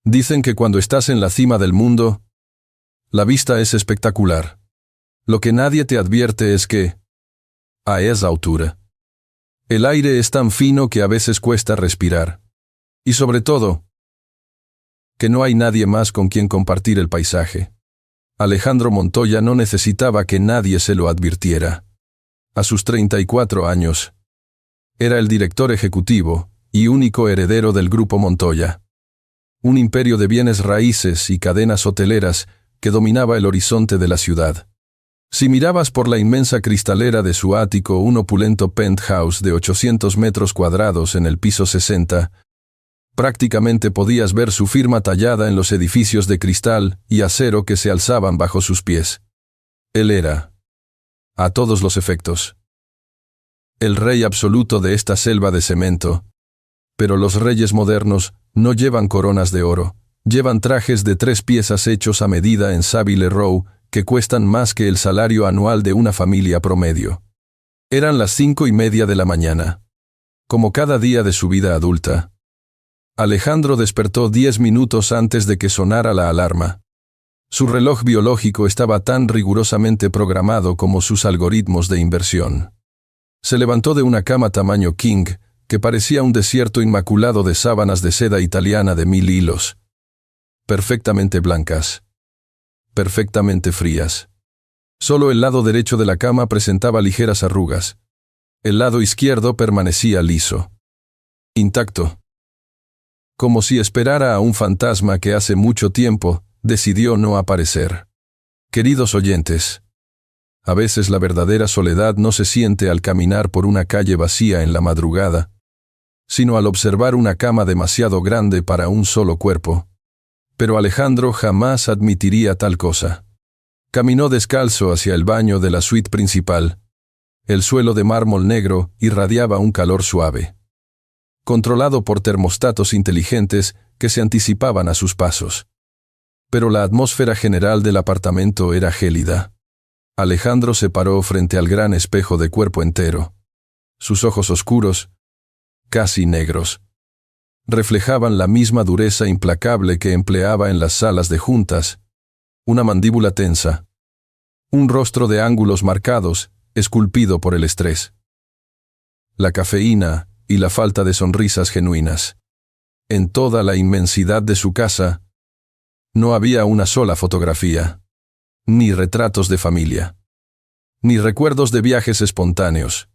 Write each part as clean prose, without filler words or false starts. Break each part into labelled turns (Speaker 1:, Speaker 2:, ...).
Speaker 1: Dicen que cuando estás en la cima del mundo, la vista es espectacular. Lo que nadie te advierte es que, a esa altura, el aire es tan fino que a veces cuesta respirar. Y sobre todo, que no hay nadie más con quien compartir el paisaje. Alejandro Montoya no necesitaba que nadie se lo advirtiera. A sus 34 años, era el director ejecutivo y único heredero del Grupo Montoya. Un imperio de bienes raíces y cadenas hoteleras que dominaba el horizonte de la ciudad. Si mirabas por la inmensa cristalera de su ático un opulento penthouse de 800 metros cuadrados en el piso 60, prácticamente podías ver su firma tallada en los edificios de cristal y acero que se alzaban bajo sus pies. Él era, a todos los efectos, el rey absoluto de esta selva de cemento. Pero los reyes modernos no llevan coronas de oro, llevan trajes de 3 piezas hechos a medida en Savile Row que cuestan más que el salario anual de una familia promedio. Eran las 5:30 de la mañana. Como cada día de su vida adulta, Alejandro despertó 10 minutos antes de que sonara la alarma. Su reloj biológico estaba tan rigurosamente programado como sus algoritmos de inversión. Se levantó de una cama tamaño king, que parecía un desierto inmaculado de sábanas de seda italiana de 1000 hilos. Perfectamente blancas. Perfectamente frías. Solo el lado derecho de la cama presentaba ligeras arrugas. El lado izquierdo permanecía liso. Intacto. Como si esperara a un fantasma que hace mucho tiempo decidió no aparecer. Queridos oyentes, a veces la verdadera soledad no se siente al caminar por una calle vacía en la madrugada, sino al observar una cama demasiado grande para un solo cuerpo. Pero Alejandro jamás admitiría tal cosa. Caminó descalzo hacia el baño de la suite principal. El suelo de mármol negro irradiaba un calor suave, controlado por termostatos inteligentes que se anticipaban a sus pasos. Pero la atmósfera general del apartamento era gélida. Alejandro se paró frente al gran espejo de cuerpo entero. Sus ojos oscuros, casi negros, reflejaban la misma dureza implacable que empleaba en las salas de juntas, una mandíbula tensa, un rostro de ángulos marcados, esculpido por el estrés, la cafeína y la falta de sonrisas genuinas. En toda la inmensidad de su casa, no había una sola fotografía, ni retratos de familia, ni recuerdos de viajes espontáneos,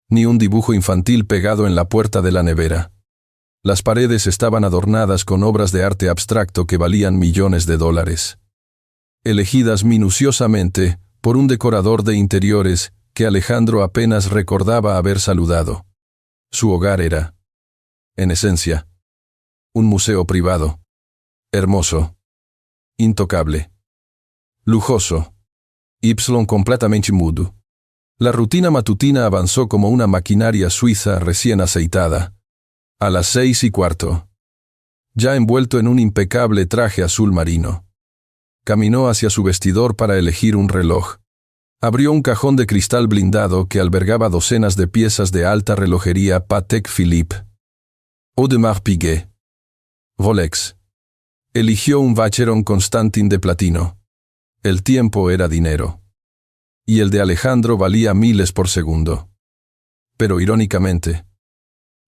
Speaker 1: ni un dibujo infantil pegado en la puerta de la nevera. Las paredes estaban adornadas con obras de arte abstracto que valían millones de dólares, elegidas minuciosamente por un decorador de interiores que Alejandro apenas recordaba haber saludado. Su hogar era, en esencia, un museo privado, hermoso, intocable, lujoso, completamente mudo. La rutina matutina avanzó como una maquinaria suiza recién aceitada. A las 6:15, ya envuelto en un impecable traje azul marino, caminó hacia su vestidor para elegir un reloj. Abrió un cajón de cristal blindado que albergaba docenas de piezas de alta relojería Patek Philippe, Audemars Piguet, Rolex. Eligió un Vacheron Constantin de platino. El tiempo era dinero. Y el de Alejandro valía miles por segundo. Pero irónicamente,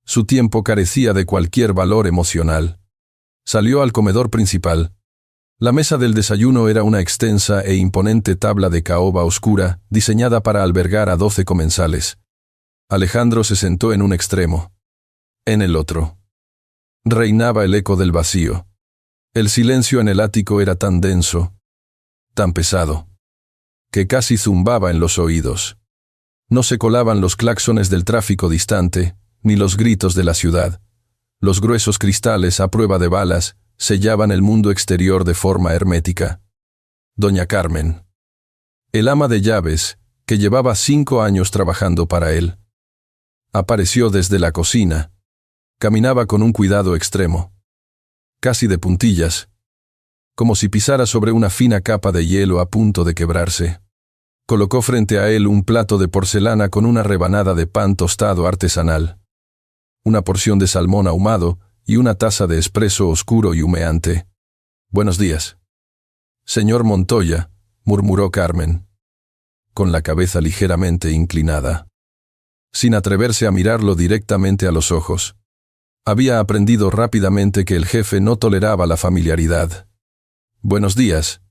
Speaker 1: su tiempo carecía de cualquier valor emocional. Salió al comedor principal. La mesa del desayuno era una extensa e imponente tabla de caoba oscura, diseñada para albergar a 12 comensales. Alejandro se sentó en un extremo. En el otro, reinaba el eco del vacío. El silencio en el ático era tan denso, tan pesado, que casi zumbaba en los oídos. No se colaban los claxones del tráfico distante, ni los gritos de la ciudad. Los gruesos cristales a prueba de balas sellaban el mundo exterior de forma hermética. Doña Carmen, el ama de llaves, que llevaba 5 años trabajando para él, apareció desde la cocina. Caminaba con un cuidado extremo, casi de puntillas, como si pisara sobre una fina capa de hielo a punto de quebrarse. Colocó frente a él un plato de porcelana con una rebanada de pan tostado artesanal, una porción de salmón ahumado y una taza de espresso oscuro y humeante. «Buenos días». «Señor Montoya», murmuró Carmen, con la cabeza ligeramente inclinada, sin atreverse a mirarlo directamente a los ojos. Había aprendido rápidamente que el jefe no toleraba la familiaridad. «Buenos días»,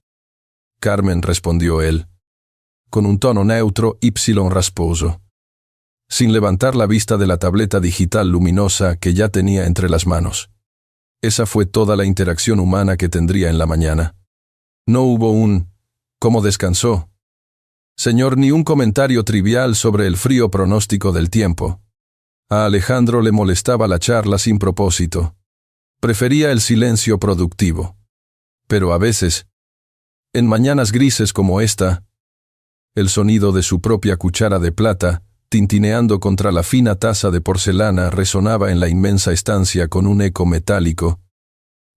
Speaker 1: Carmen, respondió él, con un tono neutro y rasposo, sin levantar la vista de la tableta digital luminosa que ya tenía entre las manos. Esa fue toda la interacción humana que tendría en la mañana. No hubo un «¿Cómo descansó, señor?», ni un comentario trivial sobre el frío pronóstico del tiempo. A Alejandro le molestaba la charla sin propósito. Prefería el silencio productivo. Pero a veces, en mañanas grises como esta, el sonido de su propia cuchara de plata, tintineando contra la fina taza de porcelana, resonaba en la inmensa estancia con un eco metálico,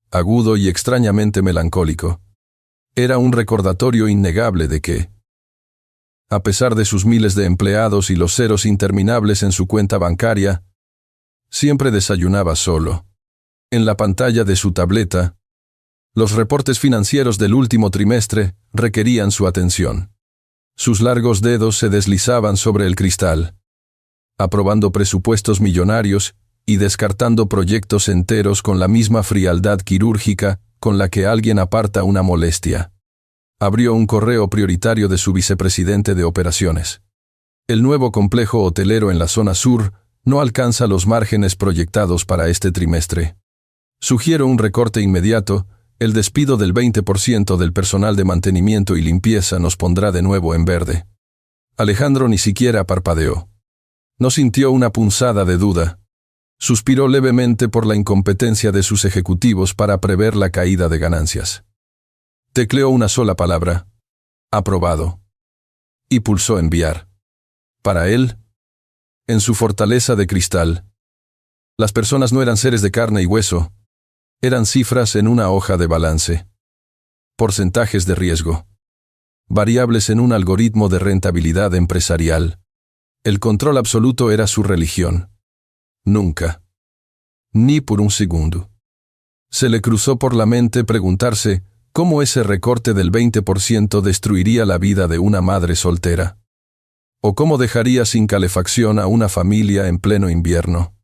Speaker 1: agudo y extrañamente melancólico. Era un recordatorio innegable de que, a pesar de sus miles de empleados y los ceros interminables en su cuenta bancaria, siempre desayunaba solo. En la pantalla de su tableta, los reportes financieros del último trimestre requerían su atención. Sus largos dedos se deslizaban sobre el cristal, aprobando presupuestos millonarios y descartando proyectos enteros con la misma frialdad quirúrgica con la que alguien aparta una molestia. Abrió un correo prioritario de su vicepresidente de operaciones. El nuevo complejo hotelero en la zona sur no alcanza los márgenes proyectados para este trimestre. Sugiero un recorte inmediato. El despido del 20% del personal de mantenimiento y limpieza nos pondrá de nuevo en verde. Alejandro ni siquiera parpadeó. No sintió una punzada de duda. Suspiró levemente por la incompetencia de sus ejecutivos para prever la caída de ganancias. Tecleó una sola palabra: aprobado. Y pulsó enviar. Para él, en su fortaleza de cristal, las personas no eran seres de carne y hueso, eran cifras en una hoja de balance. Porcentajes de riesgo. Variables en un algoritmo de rentabilidad empresarial. El control absoluto era su religión. Nunca, ni por un segundo, se le cruzó por la mente preguntarse cómo ese recorte del 20% destruiría la vida de una madre soltera. O cómo dejaría sin calefacción a una familia en pleno invierno.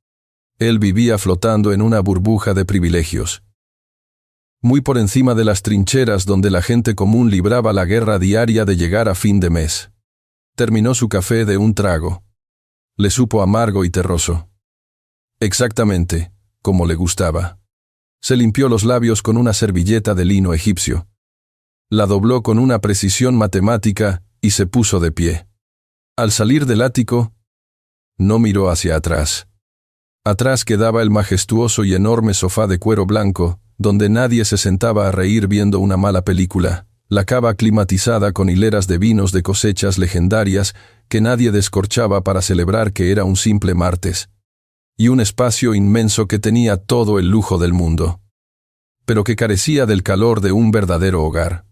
Speaker 1: Él vivía flotando en una burbuja de privilegios, muy por encima de las trincheras donde la gente común libraba la guerra diaria de llegar a fin de mes. Terminó su café de un trago. Le supo amargo y terroso. Exactamente, como le gustaba. Se limpió los labios con una servilleta de lino egipcio. La dobló con una precisión matemática y se puso de pie. Al salir del ático, no miró hacia atrás. Atrás quedaba el majestuoso y enorme sofá de cuero blanco, donde nadie se sentaba a reír viendo una mala película, la cava climatizada con hileras de vinos de cosechas legendarias que nadie descorchaba para celebrar que era un simple martes, y un espacio inmenso que tenía todo el lujo del mundo, pero que carecía del calor de un verdadero hogar.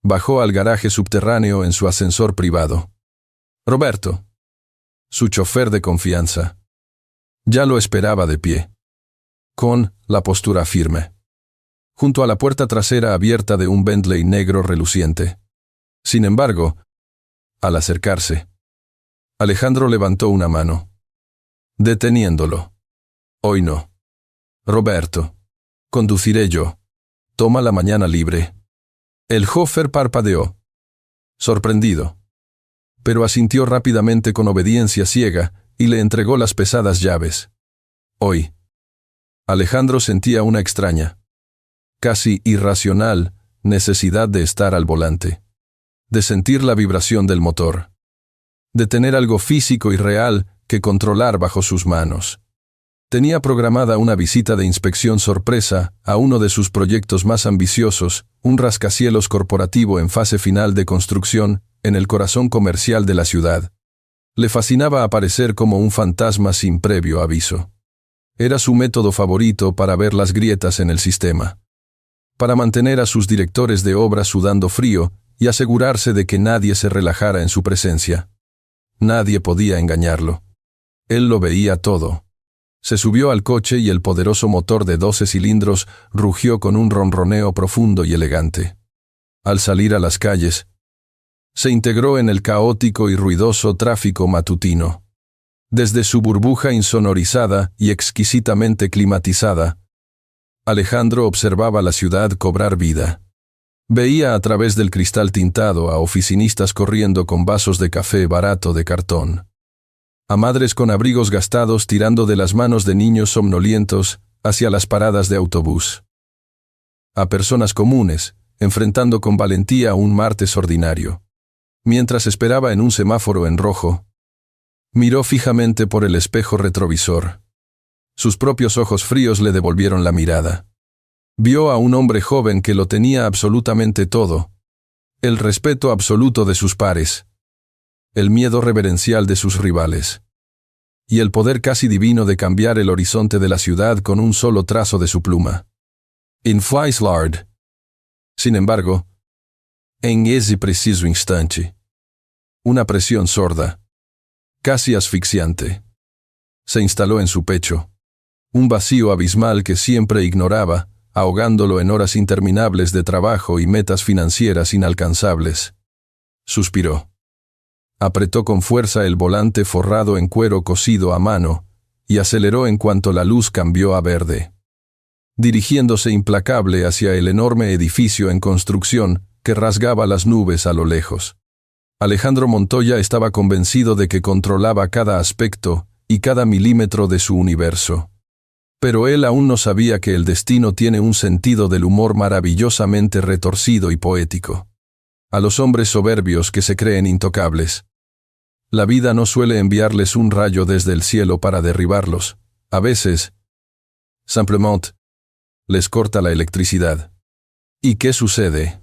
Speaker 1: Bajó al garaje subterráneo en su ascensor privado. Roberto, su chofer de confianza, ya lo esperaba de pie, con la postura firme, junto a la puerta trasera abierta de un Bentley negro reluciente. Sin embargo, al acercarse, Alejandro levantó una mano, deteniéndolo. Hoy no. Roberto, conduciré yo. Toma la mañana libre. El chofer parpadeó, sorprendido, pero asintió rápidamente con obediencia ciega y le entregó las pesadas llaves. Hoy, Alejandro sentía una extraña, casi irracional, necesidad de estar al volante, de sentir la vibración del motor, de tener algo físico y real que controlar bajo sus manos. Tenía programada una visita de inspección sorpresa a uno de sus proyectos más ambiciosos, un rascacielos corporativo en fase final de construcción, en el corazón comercial de la ciudad. Le fascinaba aparecer como un fantasma sin previo aviso. Era su método favorito para ver las grietas en el sistema, para mantener a sus directores de obra sudando frío y asegurarse de que nadie se relajara en su presencia. Nadie podía engañarlo. Él lo veía todo. Se subió al coche y el poderoso motor de 12 cilindros rugió con un ronroneo profundo y elegante. Al salir a las calles, se integró en el caótico y ruidoso tráfico matutino. Desde su burbuja insonorizada y exquisitamente climatizada, Alejandro observaba la ciudad cobrar vida. Veía a través del cristal tintado a oficinistas corriendo con vasos de café barato de cartón, a madres con abrigos gastados tirando de las manos de niños somnolientos hacia las paradas de autobús, a personas comunes enfrentando con valentía un martes ordinario. Mientras esperaba en un semáforo en rojo, miró fijamente por el espejo retrovisor. Sus propios ojos fríos le devolvieron la mirada. Vio a un hombre joven que lo tenía absolutamente todo: el respeto absoluto de sus pares, el miedo reverencial de sus rivales, y el poder casi divino de cambiar el horizonte de la ciudad con un solo trazo de su pluma. En Flyslard. Sin embargo, en ese preciso instante, una presión sorda, casi asfixiante, se instaló en su pecho, un vacío abismal que siempre ignoraba, ahogándolo en horas interminables de trabajo y metas financieras inalcanzables. Suspiró. Apretó con fuerza el volante forrado en cuero cosido a mano y aceleró en cuanto la luz cambió a verde, dirigiéndose implacable hacia el enorme edificio en construcción que rasgaba las nubes a lo lejos. Alejandro Montoya estaba convencido de que controlaba cada aspecto y cada milímetro de su universo. Pero él aún no sabía que el destino tiene un sentido del humor maravillosamente retorcido y poético. A los hombres soberbios que se creen intocables, la vida no suele enviarles un rayo desde el cielo para derribarlos. A veces, simplement, les corta la electricidad. ¿Y qué sucede?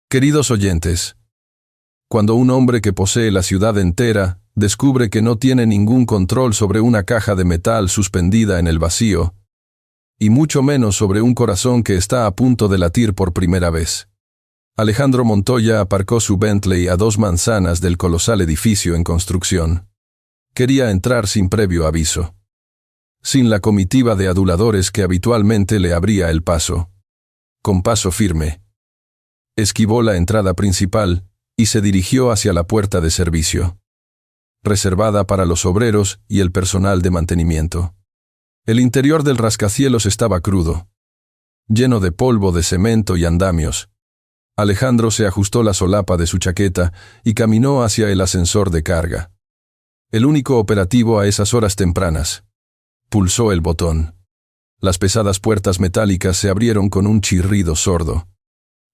Speaker 1: Queridos oyentes, cuando un hombre que posee la ciudad entera descubre que no tiene ningún control sobre una caja de metal suspendida en el vacío, y mucho menos sobre un corazón que está a punto de latir por primera vez. Alejandro Montoya aparcó su Bentley a 2 manzanas del colosal edificio en construcción. Quería entrar sin previo aviso, sin la comitiva de aduladores que habitualmente le abría el paso. Con paso firme, esquivó la entrada principal y se dirigió hacia la puerta de servicio, reservada para los obreros y el personal de mantenimiento. El interior del rascacielos estaba crudo, lleno de polvo de cemento y andamios. Alejandro se ajustó la solapa de su chaqueta y caminó hacia el ascensor de carga, el único operativo a esas horas tempranas. Pulsó el botón. Las pesadas puertas metálicas se abrieron con un chirrido sordo.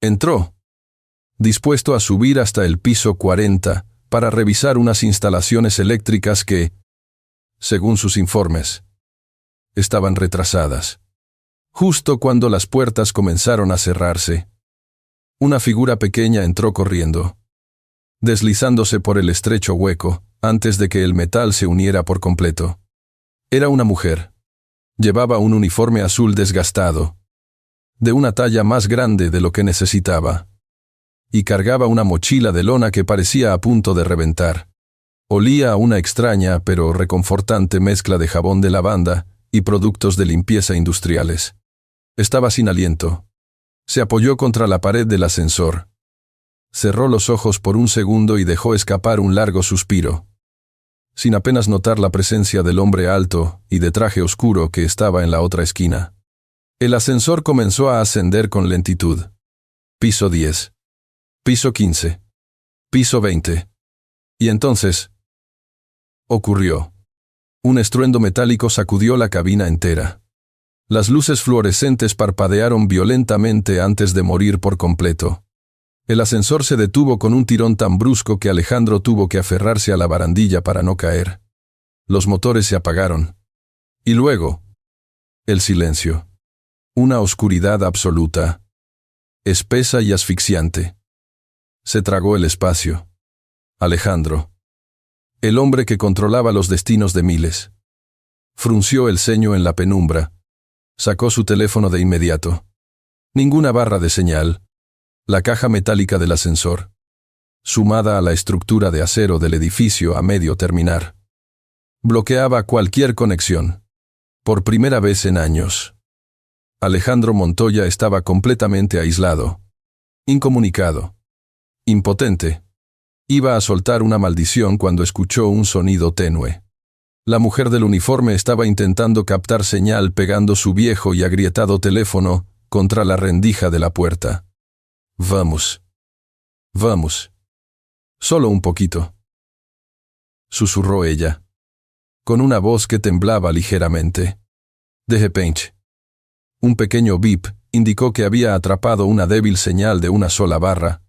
Speaker 1: Entró, dispuesto a subir hasta el piso 40 para revisar unas instalaciones eléctricas que, según sus informes, estaban retrasadas. Justo cuando las puertas comenzaron a cerrarse, una figura pequeña entró corriendo, deslizándose por el estrecho hueco antes de que el metal se uniera por completo. Era una mujer. Llevaba un uniforme azul desgastado, de una talla más grande de lo que necesitaba, y cargaba una mochila de lona que parecía a punto de reventar. Olía a una extraña pero reconfortante mezcla de jabón de lavanda y productos de limpieza industriales. Estaba sin aliento. Se apoyó contra la pared del ascensor. Cerró los ojos por un segundo y dejó escapar un largo suspiro, sin apenas notar la presencia del hombre alto y de traje oscuro que estaba en la otra esquina. El ascensor comenzó a ascender con lentitud. Piso 10. Piso 15. Piso 20. Y entonces, ocurrió. Un estruendo metálico sacudió la cabina entera. Las luces fluorescentes parpadearon violentamente antes de morir por completo. El ascensor se detuvo con un tirón tan brusco que Alejandro tuvo que aferrarse a la barandilla para no caer. Los motores se apagaron. Y luego, el silencio. Una oscuridad absoluta, espesa y asfixiante. Se tragó el espacio. Alejandro, el hombre que controlaba los destinos de miles, frunció el ceño en la penumbra. Sacó su teléfono de inmediato. Ninguna barra de señal. La caja metálica del ascensor, sumada a la estructura de acero del edificio a medio terminar, bloqueaba cualquier conexión. Por primera vez en años. Alejandro Montoya estaba completamente aislado, incomunicado, impotente. Iba a soltar una maldición cuando escuchó un sonido tenue. La mujer del uniforme estaba intentando captar señal pegando su viejo y agrietado teléfono contra la rendija de la puerta. Vamos. Vamos. Solo un poquito. Susurró ella, con una voz que temblaba ligeramente. De repente, un pequeño bip indicó que había atrapado una débil señal de una sola barra.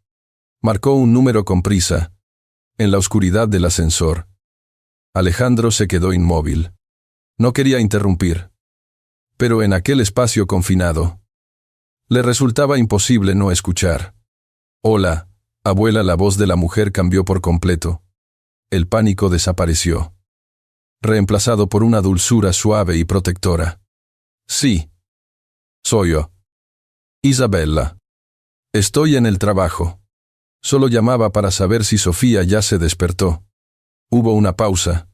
Speaker 1: Marcó un número con prisa, en la oscuridad del ascensor. Alejandro se quedó inmóvil. No quería interrumpir. Pero en aquel espacio confinado, le resultaba imposible no escuchar. Hola, abuela. La voz de la mujer cambió por completo. El pánico desapareció, reemplazado por una dulzura suave y protectora. Sí. Soy yo. Isabella. Estoy en el trabajo. Solo llamaba para saber si Sofía ya se despertó. Hubo una pausa.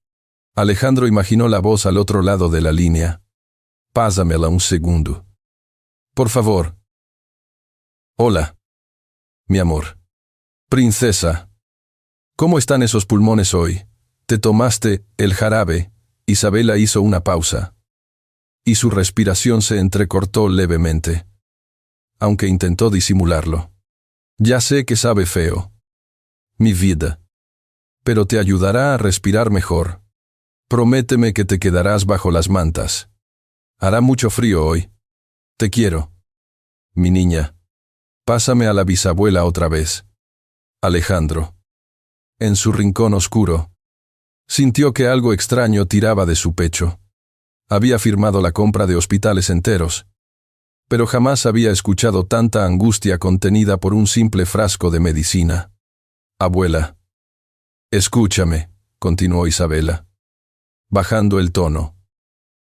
Speaker 1: Alejandro imaginó la voz al otro lado de la línea. Pásamela un segundo. Por favor. Hola. Mi amor. Princesa. ¿Cómo están esos pulmones hoy? ¿Te tomaste el jarabe? Isabella hizo una pausa. Y su respiración se entrecortó levemente, aunque intentó disimularlo. Ya sé que sabe feo, mi vida, pero te ayudará a respirar mejor. Prométeme que te quedarás bajo las mantas. Hará mucho frío hoy. Te quiero. Mi niña. Pásame a la bisabuela otra vez. Alejandro. En su rincón oscuro, sintió que algo extraño tiraba de su pecho. Había firmado la compra de hospitales enteros, pero jamás había escuchado tanta angustia contenida por un simple frasco de medicina. Abuela. Escúchame, continuó Isabella, bajando el tono,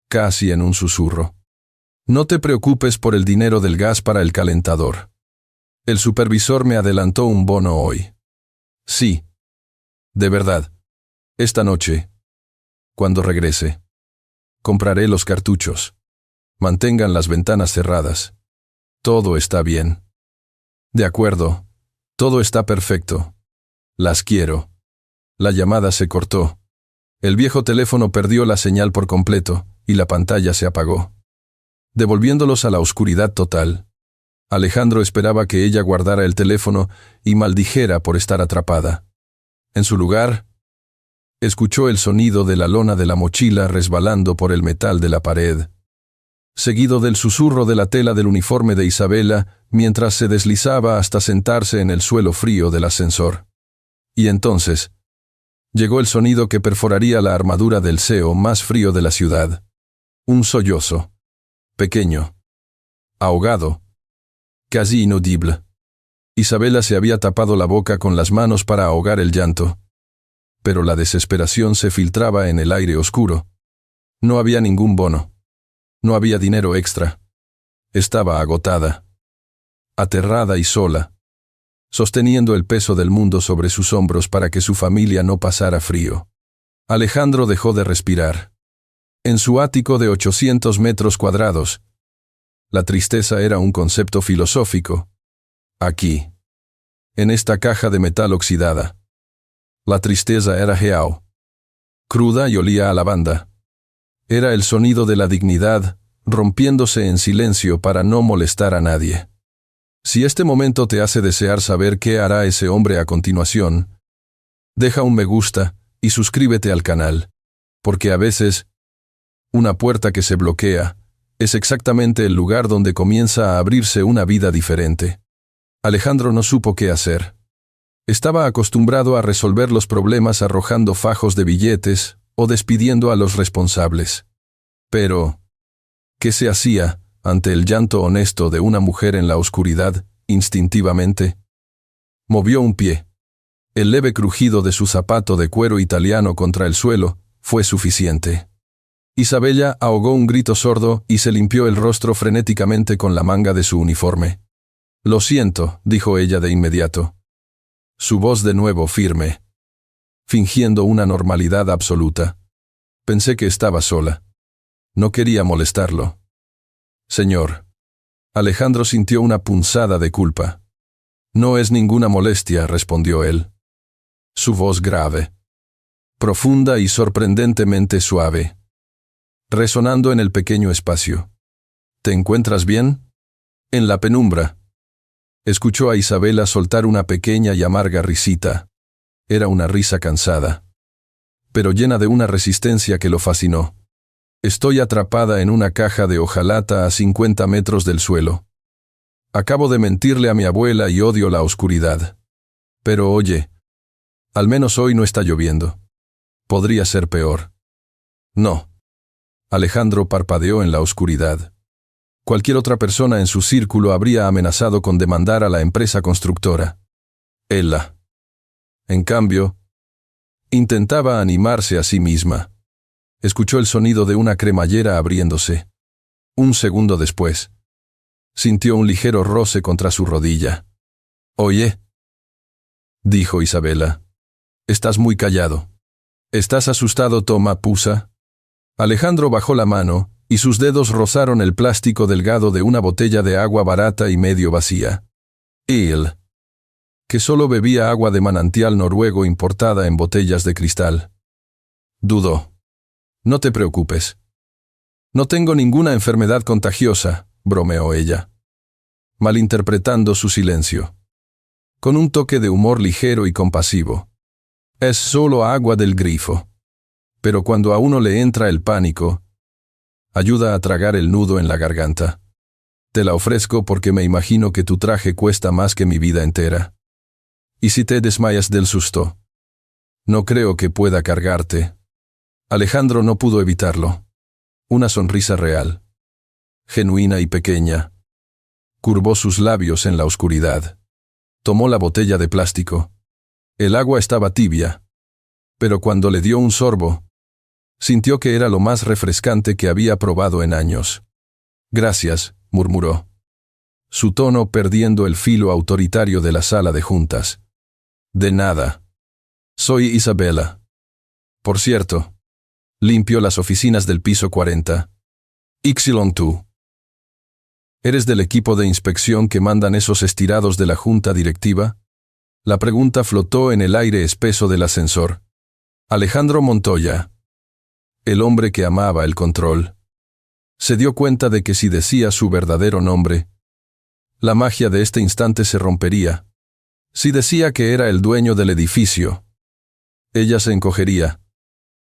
Speaker 1: casi en un susurro. No te preocupes por el dinero del gas para el calentador. El supervisor me adelantó un bono hoy. Sí. De verdad. Esta noche, cuando regrese, compraré los cartuchos. Mantengan las ventanas cerradas. Todo está bien. De acuerdo. Todo está perfecto. Las quiero. La llamada se cortó. El viejo teléfono perdió la señal por completo, y la pantalla se apagó, devolviéndolos a la oscuridad total. Alejandro esperaba que ella guardara el teléfono y maldijera por estar atrapada. En su lugar, escuchó el sonido de la lona de la mochila resbalando por el metal de la pared, seguido del susurro de la tela del uniforme de Isabella mientras se deslizaba hasta sentarse en el suelo frío del ascensor. Y entonces, llegó el sonido que perforaría la armadura del CEO más frío de la ciudad. Un sollozo, pequeño, ahogado, casi inaudible. Isabella se había tapado la boca con las manos para ahogar el llanto, pero la desesperación se filtraba en el aire oscuro. No había ningún bono. No había dinero extra. Estaba agotada, aterrada y sola, sosteniendo el peso del mundo sobre sus hombros para que su familia no pasara frío. Alejandro dejó de respirar. En su ático de 800 metros cuadrados, la tristeza era un concepto filosófico. Aquí, en esta caja de metal oxidada, la tristeza era real, cruda y olía a lavanda. Era el sonido de la dignidad, rompiéndose en silencio para no molestar a nadie. Si este momento te hace desear saber qué hará ese hombre a continuación, deja un me gusta y suscríbete al canal, porque a veces, una puerta que se bloquea es exactamente el lugar donde comienza a abrirse una vida diferente. Alejandro no supo qué hacer. Estaba acostumbrado a resolver los problemas arrojando fajos de billetes o despidiendo a los responsables. Pero, ¿qué se hacía ante el llanto honesto de una mujer en la oscuridad, instintivamente? Movió un pie. El leve crujido de su zapato de cuero italiano contra el suelo fue suficiente. Isabella ahogó un grito sordo y se limpió el rostro frenéticamente con la manga de su uniforme. Lo siento, dijo ella de inmediato. Su voz de nuevo firme, fingiendo una normalidad absoluta. Pensé que estaba sola. No quería molestarlo. Señor. Alejandro sintió una punzada de culpa. No es ninguna molestia, respondió él. Su voz grave, profunda y sorprendentemente suave, resonando en el pequeño espacio. ¿Te encuentras bien? En la penumbra. Escuchó a Isabela soltar una pequeña y amarga risita. Era una risa cansada, pero llena de una resistencia que lo fascinó. Estoy atrapada en una caja de hojalata a 50 metros del suelo. Acabo de mentirle a mi abuela y odio la oscuridad. Pero oye, al menos hoy no está lloviendo. Podría ser peor. No. Alejandro parpadeó en la oscuridad. Cualquier otra persona en su círculo habría amenazado con demandar a la empresa constructora. Ella, en cambio, intentaba animarse a sí misma. Escuchó el sonido de una cremallera abriéndose. Un segundo después, sintió un ligero roce contra su rodilla. «Oye», dijo Isabela, «estás muy callado. ¿Estás asustado, Toma Pusa?» Alejandro bajó la mano, y sus dedos rozaron el plástico delgado de una botella de agua barata y medio vacía. Él, que solo bebía agua de manantial noruego importada en botellas de cristal, dudó. «No te preocupes. No tengo ninguna enfermedad contagiosa», bromeó ella, malinterpretando su silencio. Con un toque de humor ligero y compasivo. «Es solo agua del grifo. Pero cuando a uno le entra el pánico, ayuda a tragar el nudo en la garganta. Te la ofrezco porque me imagino que tu traje cuesta más que mi vida entera. ¿Y si te desmayas del susto? No creo que pueda cargarte». Alejandro no pudo evitarlo. Una sonrisa real, genuina y pequeña, curvó sus labios en la oscuridad. Tomó la botella de plástico. El agua estaba tibia, pero cuando le dio un sorbo, sintió que era lo más refrescante que había probado en años. «Gracias», murmuró, su tono perdiendo el filo autoritario de la sala de juntas. «De nada. Soy Isabela. Por cierto, limpio las oficinas del piso 40. Y2. ¿Eres del equipo de inspección que mandan esos estirados de la junta directiva?» La pregunta flotó en el aire espeso del ascensor. Alejandro Montoya, el hombre que amaba el control, se dio cuenta de que si decía su verdadero nombre, la magia de este instante se rompería. Si decía que era el dueño del edificio, ella se encogería,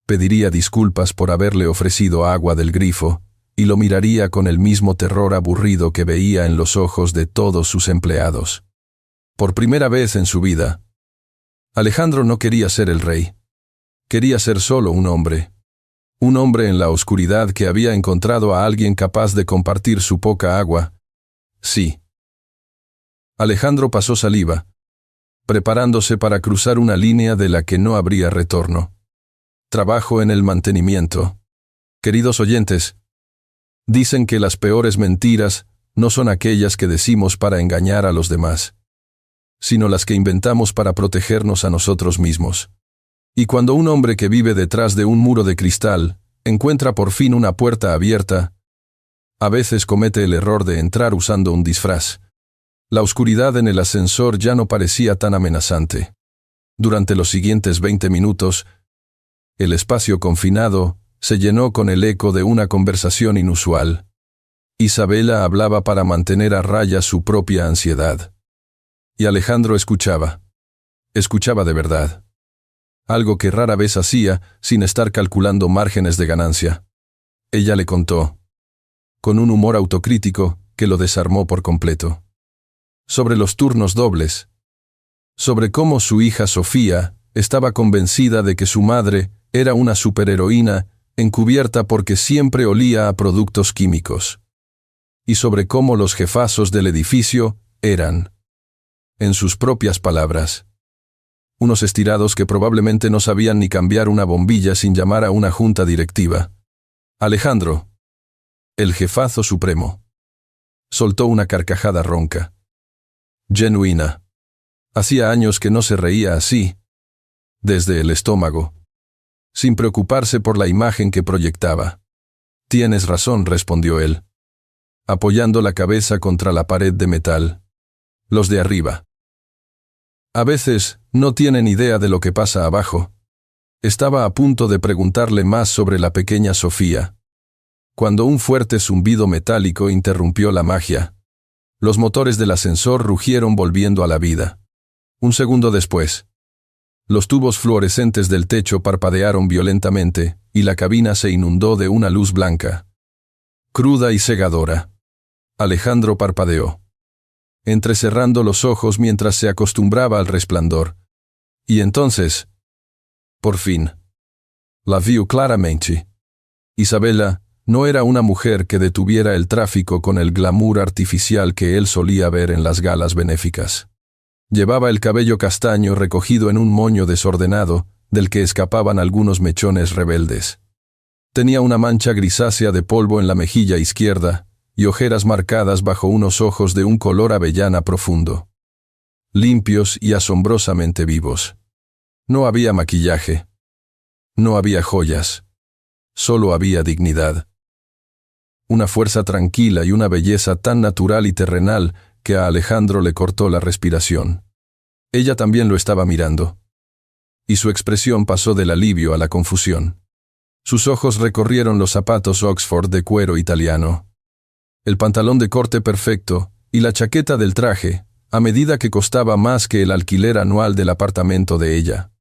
Speaker 1: pediría disculpas por haberle ofrecido agua del grifo, y lo miraría con el mismo terror aburrido que veía en los ojos de todos sus empleados. Por primera vez en su vida, Alejandro no quería ser el rey. Quería ser solo un hombre. Un hombre en la oscuridad que había encontrado a alguien capaz de compartir su poca agua. Sí. Alejandro pasó saliva, preparándose para cruzar una línea de la que no habría retorno. Trabajo en el mantenimiento. Queridos oyentes, dicen que las peores mentiras no son aquellas que decimos para engañar a los demás, sino las que inventamos para protegernos a nosotros mismos. Y cuando un hombre que vive detrás de un muro de cristal encuentra por fin una puerta abierta, a veces comete el error de entrar usando un disfraz. La oscuridad en el ascensor ya no parecía tan amenazante. Durante los siguientes 20 minutos, el espacio confinado se llenó con el eco de una conversación inusual. Isabela hablaba para mantener a raya su propia ansiedad. Y Alejandro escuchaba. Escuchaba de verdad. Algo que rara vez hacía sin estar calculando márgenes de ganancia. Ella le contó, con un humor autocrítico que lo desarmó por completo, sobre los turnos dobles, sobre cómo su hija Sofía estaba convencida de que su madre era una superheroína encubierta porque siempre olía a productos químicos, y sobre cómo los jefazos del edificio eran, en sus propias palabras, unos estirados que probablemente no sabían ni cambiar una bombilla sin llamar a una junta directiva. Alejandro, el jefazo supremo, soltó una carcajada ronca. Genuina. Hacía años que no se reía así, desde el estómago, sin preocuparse por la imagen que proyectaba. Tienes razón, respondió él, apoyando la cabeza contra la pared de metal. Los de arriba. A veces, no tienen idea de lo que pasa abajo. Estaba a punto de preguntarle más sobre la pequeña Sofía, cuando un fuerte zumbido metálico interrumpió la magia. Los motores del ascensor rugieron volviendo a la vida. Un segundo después, los tubos fluorescentes del techo parpadearon violentamente, y la cabina se inundó de una luz blanca, cruda y cegadora. Alejandro parpadeó, entrecerrando los ojos mientras se acostumbraba al resplandor. Y entonces, por fin, la vio claramente. Isabela no era una mujer que detuviera el tráfico con el glamour artificial que él solía ver en las galas benéficas. Llevaba el cabello castaño recogido en un moño desordenado, del que escapaban algunos mechones rebeldes. Tenía una mancha grisácea de polvo en la mejilla izquierda, y ojeras marcadas bajo unos ojos de un color avellana profundo, limpios y asombrosamente vivos. No había maquillaje. No había joyas. Solo había dignidad. Una fuerza tranquila y una belleza tan natural y terrenal que a Alejandro le cortó la respiración. Ella también lo estaba mirando. Y su expresión pasó del alivio a la confusión. Sus ojos recorrieron los zapatos Oxford de cuero italiano, el pantalón de corte perfecto y la chaqueta del traje, a medida que costaba más que el alquiler anual del apartamento de ella.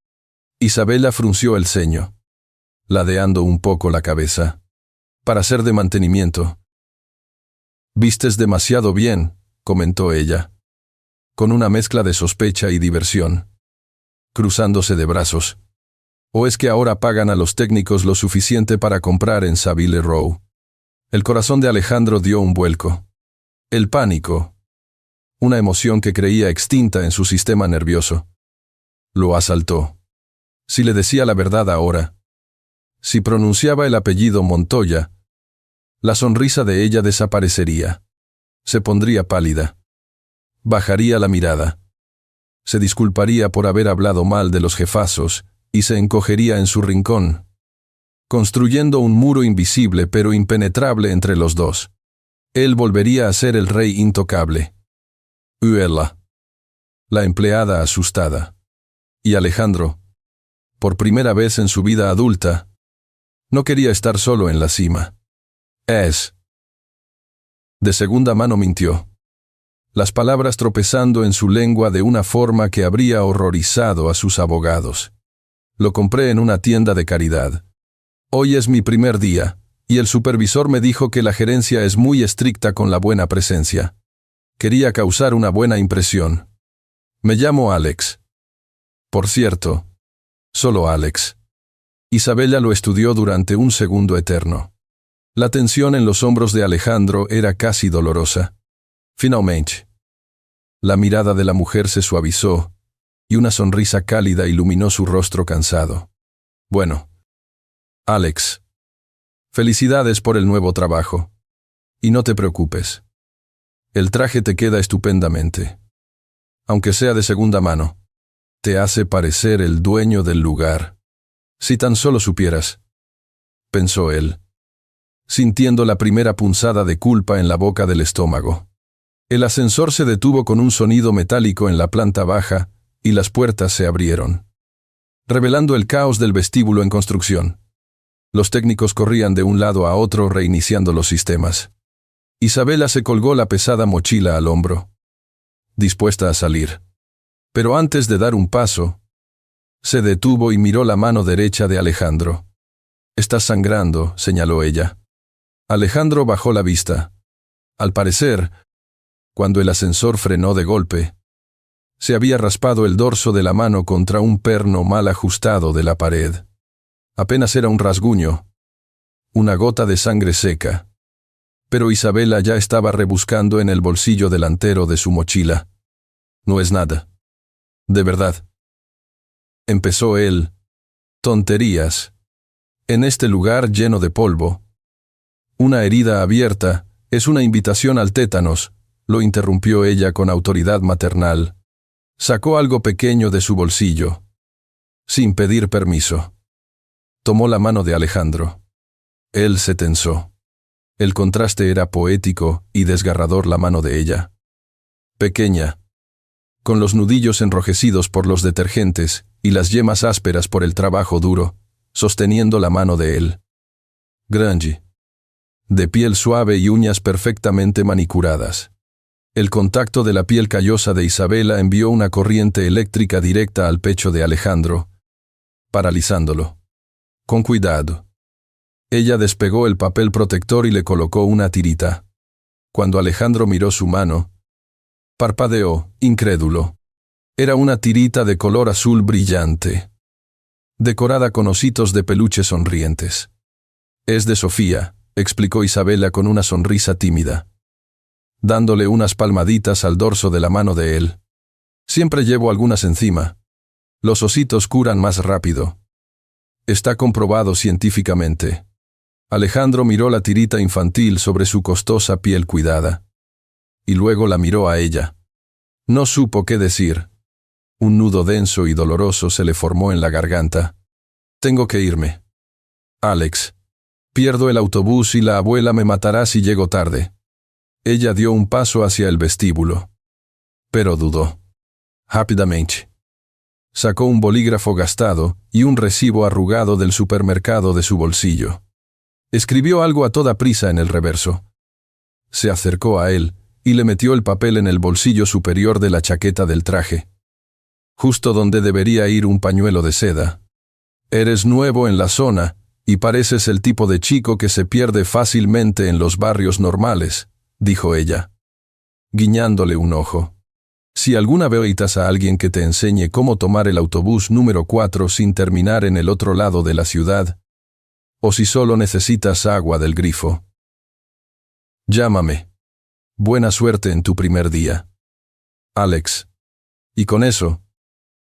Speaker 1: Isabela frunció el ceño, ladeando un poco la cabeza. Para ser de mantenimiento. «Vistes demasiado bien», comentó ella, con una mezcla de sospecha y diversión, cruzándose de brazos. ¿O es que ahora pagan a los técnicos lo suficiente para comprar en Savile Row? El corazón de Alejandro dio un vuelco. El pánico, una emoción que creía extinta en su sistema nervioso, lo asaltó. Si le decía la verdad ahora, si pronunciaba el apellido Montoya, la sonrisa de ella desaparecería. Se pondría pálida. Bajaría la mirada. Se disculparía por haber hablado mal de los jefazos y se encogería en su rincón, construyendo un muro invisible pero impenetrable entre los dos. Él volvería a ser el rey intocable. Uella, la empleada asustada. Y Alejandro, por primera vez en su vida adulta, no quería estar solo en la cima. De segunda mano mintió, las palabras tropezando en su lengua de una forma que habría horrorizado a sus abogados. Lo compré en una tienda de caridad. Hoy es mi primer día, y el supervisor me dijo que la gerencia es muy estricta con la buena presencia. Quería causar una buena impresión. Me llamo Alex. Por cierto, solo Alex. Isabela lo estudió durante un segundo eterno. La tensión en los hombros de Alejandro era casi dolorosa. Finalmente, la mirada de la mujer se suavizó, y una sonrisa cálida iluminó su rostro cansado. Bueno, Alex, felicidades por el nuevo trabajo. Y no te preocupes. El traje te queda estupendamente. Aunque sea de segunda mano, te hace parecer el dueño del lugar. Si tan solo supieras, pensó él, sintiendo la primera punzada de culpa en la boca del estómago. El ascensor se detuvo con un sonido metálico en la planta baja y las puertas se abrieron, revelando el caos del vestíbulo en construcción. Los técnicos corrían de un lado a otro reiniciando los sistemas. Isabela se colgó la pesada mochila al hombro, dispuesta a salir. Pero antes de dar un paso, se detuvo y miró la mano derecha de Alejandro. «Estás sangrando», señaló ella. Alejandro bajó la vista. Al parecer, cuando el ascensor frenó de golpe, se había raspado el dorso de la mano contra un perno mal ajustado de la pared. Apenas era un rasguño, una gota de sangre seca. Pero Isabela ya estaba rebuscando en el bolsillo delantero de su mochila. «No es nada. De verdad», empezó él. «Tonterías. En este lugar lleno de polvo. Una herida abierta es una invitación al tétanos», lo interrumpió ella con autoridad maternal. Sacó algo pequeño de su bolsillo, sin pedir permiso. Tomó la mano de Alejandro. Él se tensó. El contraste era poético y desgarrador. La mano de ella. Pequeña, con los nudillos enrojecidos por los detergentes y las yemas ásperas por el trabajo duro, sosteniendo la mano de él. Grungy, de piel suave y uñas perfectamente manicuradas. El contacto de la piel callosa de Isabela envió una corriente eléctrica directa al pecho de Alejandro, paralizándolo. Con cuidado. Ella despegó el papel protector y le colocó una tirita. Cuando Alejandro miró su mano, parpadeó, incrédulo. Era una tirita de color azul brillante, decorada con ositos de peluche sonrientes. «Es de Sofía», explicó Isabela con una sonrisa tímida, dándole unas palmaditas al dorso de la mano de él. «Siempre llevo algunas encima. Los ositos curan más rápido. Está comprobado científicamente». Alejandro miró la tirita infantil sobre su costosa piel cuidada. Y luego la miró a ella. No supo qué decir. Un nudo denso y doloroso se le formó en la garganta. «Tengo que irme. Alex. Pierdo el autobús y la abuela me matará si llego tarde». Ella dio un paso hacia el vestíbulo. Pero dudó. Rápidamente. Sacó un bolígrafo gastado y un recibo arrugado del supermercado de su bolsillo. Escribió algo a toda prisa en el reverso. Se acercó a él y le metió el papel en el bolsillo superior de la chaqueta del traje, justo donde debería ir un pañuelo de seda. «Eres nuevo en la zona y pareces el tipo de chico que se pierde fácilmente en los barrios normales», dijo ella, guiñándole un ojo. «Si alguna vez necesitas a alguien que te enseñe cómo tomar el autobús número 4 sin terminar en el otro lado de la ciudad, o si solo necesitas agua del grifo, llámame. Buena suerte en tu primer día. Alex». Y con eso,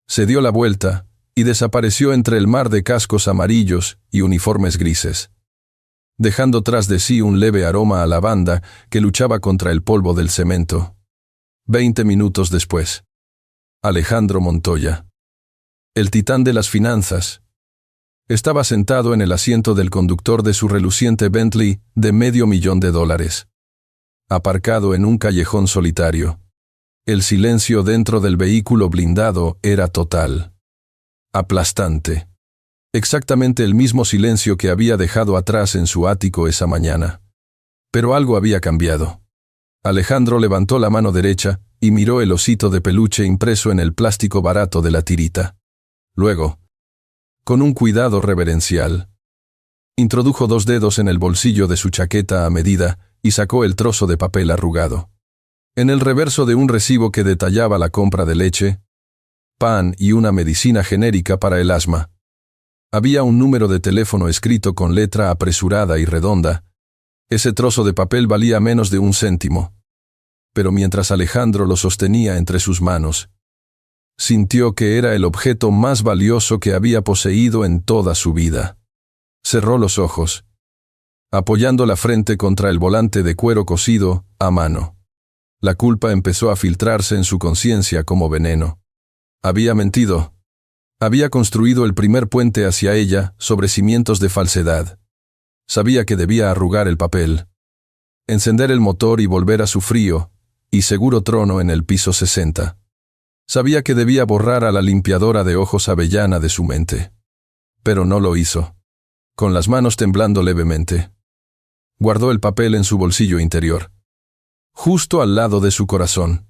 Speaker 1: se dio la vuelta y desapareció entre el mar de cascos amarillos y uniformes grises, dejando tras de sí un leve aroma a lavanda que luchaba contra el polvo del cemento. 20 minutos después. Alejandro Montoya, el titán de las finanzas, estaba sentado en el asiento del conductor de su reluciente Bentley de $500,000, aparcado en un callejón solitario. El silencio dentro del vehículo blindado era total. Aplastante. Exactamente el mismo silencio que había dejado atrás en su ático esa mañana. Pero algo había cambiado. Alejandro levantó la mano derecha y miró el osito de peluche impreso en el plástico barato de la tirita. Luego, con un cuidado reverencial, introdujo 2 dedos en el bolsillo de su chaqueta a medida y sacó el trozo de papel arrugado. En el reverso de un recibo que detallaba la compra de leche, pan y una medicina genérica para el asma, había un número de teléfono escrito con letra apresurada y redonda. Ese trozo de papel valía menos de 1 céntimo. Pero mientras Alejandro lo sostenía entre sus manos, sintió que era el objeto más valioso que había poseído en toda su vida. Cerró los ojos, apoyando la frente contra el volante de cuero cosido a mano. La culpa empezó a filtrarse en su conciencia como veneno. Había mentido. Había construido el primer puente hacia ella sobre cimientos de falsedad. Sabía que debía arrugar el papel, encender el motor y volver a su frío y seguro trono en el piso 60. Sabía que debía borrar a la limpiadora de ojos avellana de su mente. Pero no lo hizo. Con las manos temblando levemente, guardó el papel en su bolsillo interior, justo al lado de su corazón.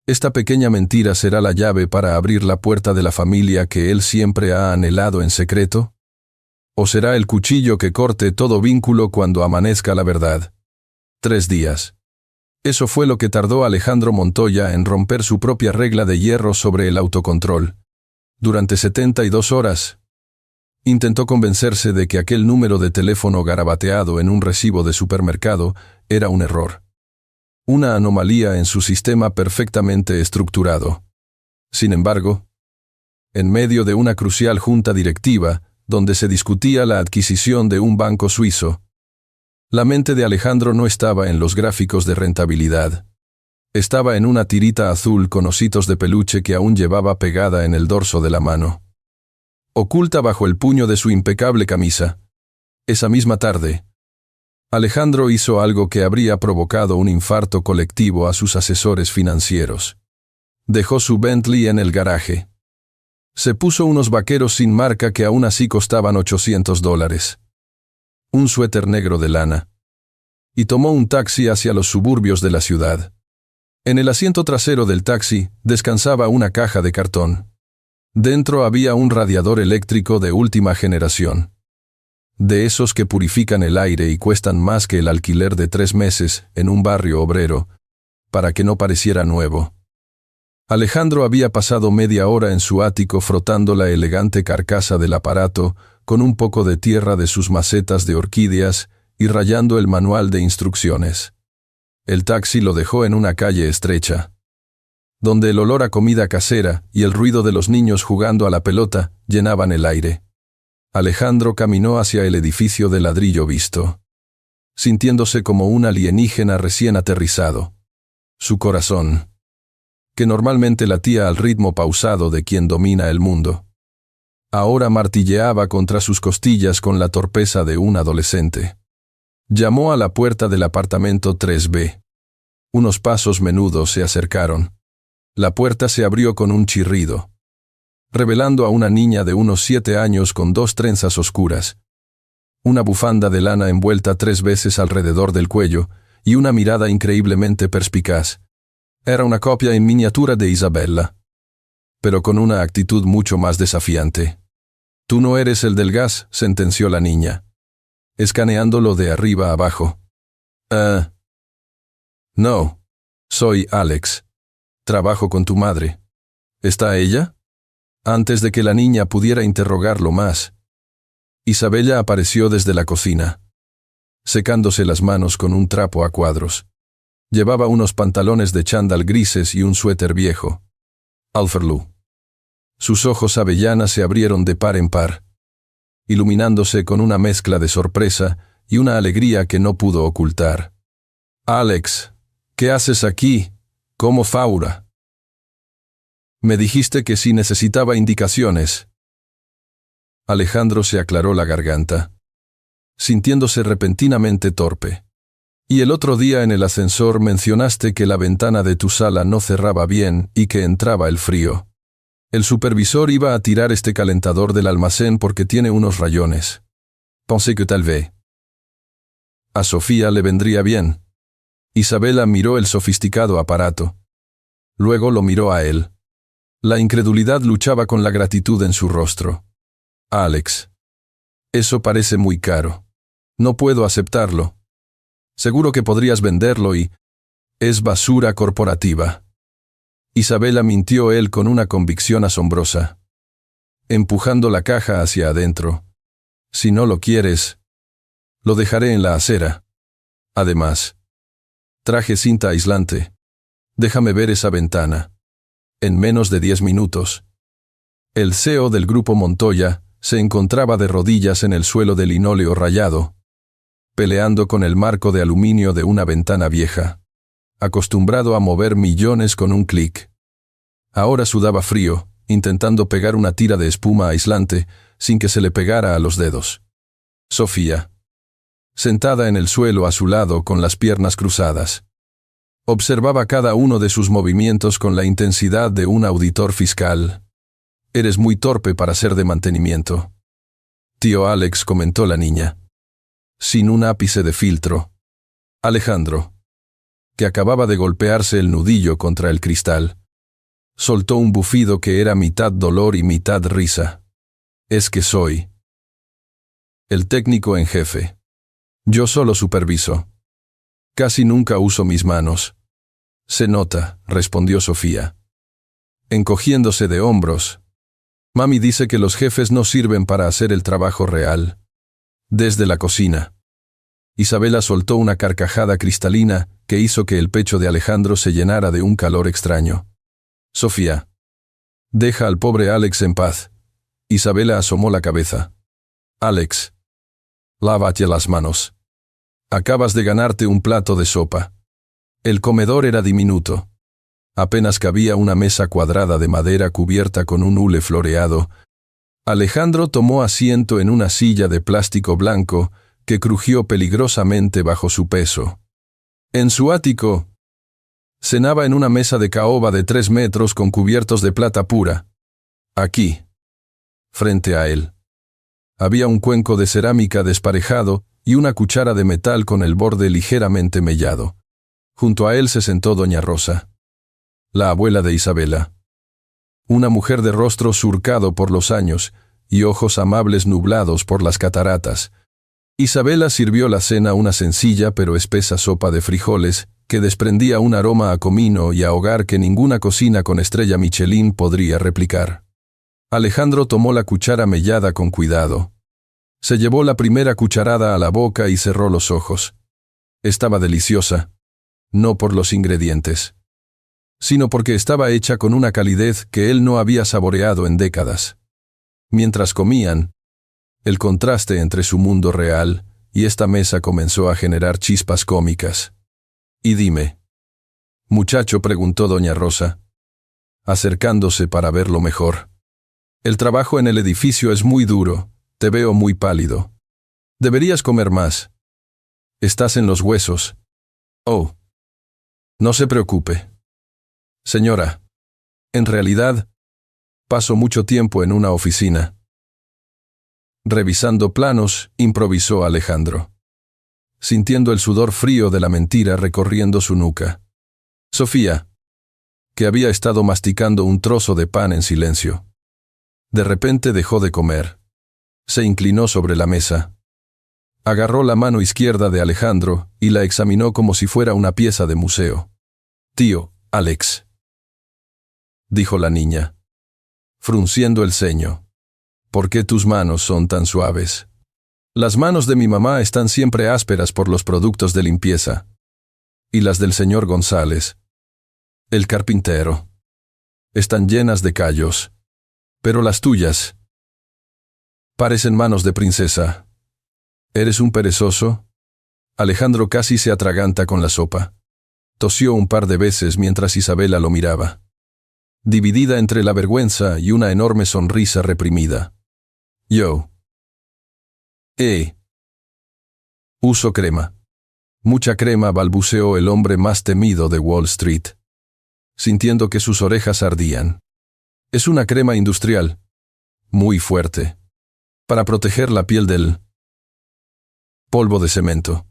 Speaker 1: Esta pequeña mentira será la llave para abrir la puerta de la familia que él siempre ha anhelado en secreto. ¿O será el cuchillo que corte todo vínculo cuando amanezca la verdad? 3 días. Eso fue lo que tardó Alejandro Montoya en romper su propia regla de hierro sobre el autocontrol. Durante 72 horas, intentó convencerse de que aquel número de teléfono garabateado en un recibo de supermercado era un error. Una anomalía en su sistema perfectamente estructurado. Sin embargo, en medio de una crucial junta directiva, donde se discutía la adquisición de un banco suizo, la mente de Alejandro no estaba en los gráficos de rentabilidad. Estaba en una tirita azul con ositos de peluche que aún llevaba pegada en el dorso de la mano, oculta bajo el puño de su impecable camisa. Esa misma tarde, Alejandro hizo algo que habría provocado un infarto colectivo a sus asesores financieros. Dejó su Bentley en el garaje. Se puso unos vaqueros sin marca que aún así costaban $800. Un suéter negro de lana. Y tomó un taxi hacia los suburbios de la ciudad. En el asiento trasero del taxi descansaba una caja de cartón. Dentro había un radiador eléctrico de última generación. De esos que purifican el aire y cuestan más que el alquiler de 3 meses en un barrio obrero, para que no pareciera nuevo. Alejandro había pasado media hora en su ático frotando la elegante carcasa del aparato con un poco de tierra de sus macetas de orquídeas y rayando el manual de instrucciones. El taxi lo dejó en una calle estrecha, donde el olor a comida casera y el ruido de los niños jugando a la pelota llenaban el aire. Alejandro caminó hacia el edificio de ladrillo visto, sintiéndose como un alienígena recién aterrizado. Su corazón, que normalmente latía al ritmo pausado de quien domina el mundo, ahora martilleaba contra sus costillas con la torpeza de un adolescente. Llamó a la puerta del apartamento 3B. Unos pasos menudos se acercaron. La puerta se abrió con un chirrido, revelando a una niña de unos 7 años con 2 trenzas oscuras, una bufanda de lana envuelta 3 veces alrededor del cuello y una mirada increíblemente perspicaz. Era una copia en miniatura de Isabella, pero con una actitud mucho más desafiante. «Tú no eres el del gas», sentenció la niña, escaneándolo de arriba a abajo. No. Soy Alex. Trabajo con tu madre. ¿Está ella?» Antes de que la niña pudiera interrogarlo más, Isabella apareció desde la cocina, secándose las manos con un trapo a cuadros. Llevaba unos pantalones de chándal grises y un suéter viejo. Alferlú. Sus ojos avellanas se abrieron de par en par, iluminándose con una mezcla de sorpresa y una alegría que no pudo ocultar. «Alex, ¿qué haces aquí? ¿Cómo Faura? Me dijiste que si necesitaba indicaciones». Alejandro se aclaró la garganta, sintiéndose repentinamente torpe. «Y el otro día en el ascensor mencionaste que la ventana de tu sala no cerraba bien y que entraba el frío. El supervisor iba a tirar este calentador del almacén porque tiene unos rayones. Pensé que tal vez a Sofía le vendría bien». Isabella miró el sofisticado aparato. Luego lo miró a él. La incredulidad luchaba con la gratitud en su rostro. «Alex, eso parece muy caro. No puedo aceptarlo. Seguro que podrías venderlo y... es basura corporativa». Isabella mintió él con una convicción asombrosa, empujando la caja hacia adentro. «Si no lo quieres, lo dejaré en la acera. Además, traje cinta aislante. Déjame ver esa ventana». En menos de 10 minutos, el CEO del grupo Montoya se encontraba de rodillas en el suelo de linóleo rayado, peleando con el marco de aluminio de una ventana vieja, acostumbrado a mover millones con un clic. Ahora sudaba frío, intentando pegar una tira de espuma aislante sin que se le pegara a los dedos. Sofía, sentada en el suelo a su lado con las piernas cruzadas, observaba cada uno de sus movimientos con la intensidad de un auditor fiscal. «Eres muy torpe para ser de mantenimiento», tío Alex, comentó la niña, sin un ápice de filtro. Alejandro, que acababa de golpearse el nudillo contra el cristal, soltó un bufido que era mitad dolor y mitad risa. «Es que soy el técnico en jefe. Yo solo superviso. Casi nunca uso mis manos». «Se nota», respondió Sofía, encogiéndose de hombros. «Mami dice que los jefes no sirven para hacer el trabajo real». Desde la cocina, Isabella soltó una carcajada cristalina que hizo que el pecho de Alejandro se llenara de un calor extraño. «Sofía, deja al pobre Alex en paz». Isabella asomó la cabeza. «Alex, lávate las manos. Acabas de ganarte un plato de sopa». El comedor era diminuto. Apenas cabía una mesa cuadrada de madera cubierta con un hule floreado. Alejandro tomó asiento en una silla de plástico blanco que crujió peligrosamente bajo su peso. En su ático, cenaba en una mesa de caoba de 3 metros con cubiertos de plata pura. Aquí, frente a él, había un cuenco de cerámica desparejado y una cuchara de metal con el borde ligeramente mellado. Junto a él se sentó doña Rosa, la abuela de Isabela. Una mujer de rostro surcado por los años y ojos amables nublados por las cataratas. Isabela sirvió la cena, una sencilla pero espesa sopa de frijoles que desprendía un aroma a comino y a hogar que ninguna cocina con estrella Michelin podría replicar. Alejandro tomó la cuchara mellada con cuidado. Se llevó la primera cucharada a la boca y cerró los ojos. Estaba deliciosa, no por los ingredientes, sino porque estaba hecha con una calidez que él no había saboreado en décadas. Mientras comían, el contraste entre su mundo real y esta mesa comenzó a generar chispas cómicas. «Y dime», muchacho, preguntó doña Rosa, acercándose para verlo mejor. «El trabajo en el edificio es muy duro, te veo muy pálido. Deberías comer más. Estás en los huesos». «Oh, no se preocupe, señora. En realidad, paso mucho tiempo en una oficina». Revisando planos, improvisó Alejandro, sintiendo el sudor frío de la mentira recorriendo su nuca. Sofía, que había estado masticando un trozo de pan en silencio, de repente dejó de comer. Se inclinó sobre la mesa. Agarró la mano izquierda de Alejandro y la examinó como si fuera una pieza de museo. «Tío, Alex», dijo la niña, frunciendo el ceño. «¿Por qué tus manos son tan suaves?» «Las manos de mi mamá están siempre ásperas por los productos de limpieza. Y las del señor González, el carpintero, están llenas de callos. Pero las tuyas parecen manos de princesa. ¿Eres un perezoso?» Alejandro casi se atraganta con la sopa. Tosió un par de veces mientras Isabela lo miraba, dividida entre la vergüenza y una enorme sonrisa reprimida. «Yo uso crema. Mucha crema», balbuceó el hombre más temido de Wall Street, sintiendo que sus orejas ardían. «Es una crema industrial, muy fuerte, para proteger la piel del polvo de cemento».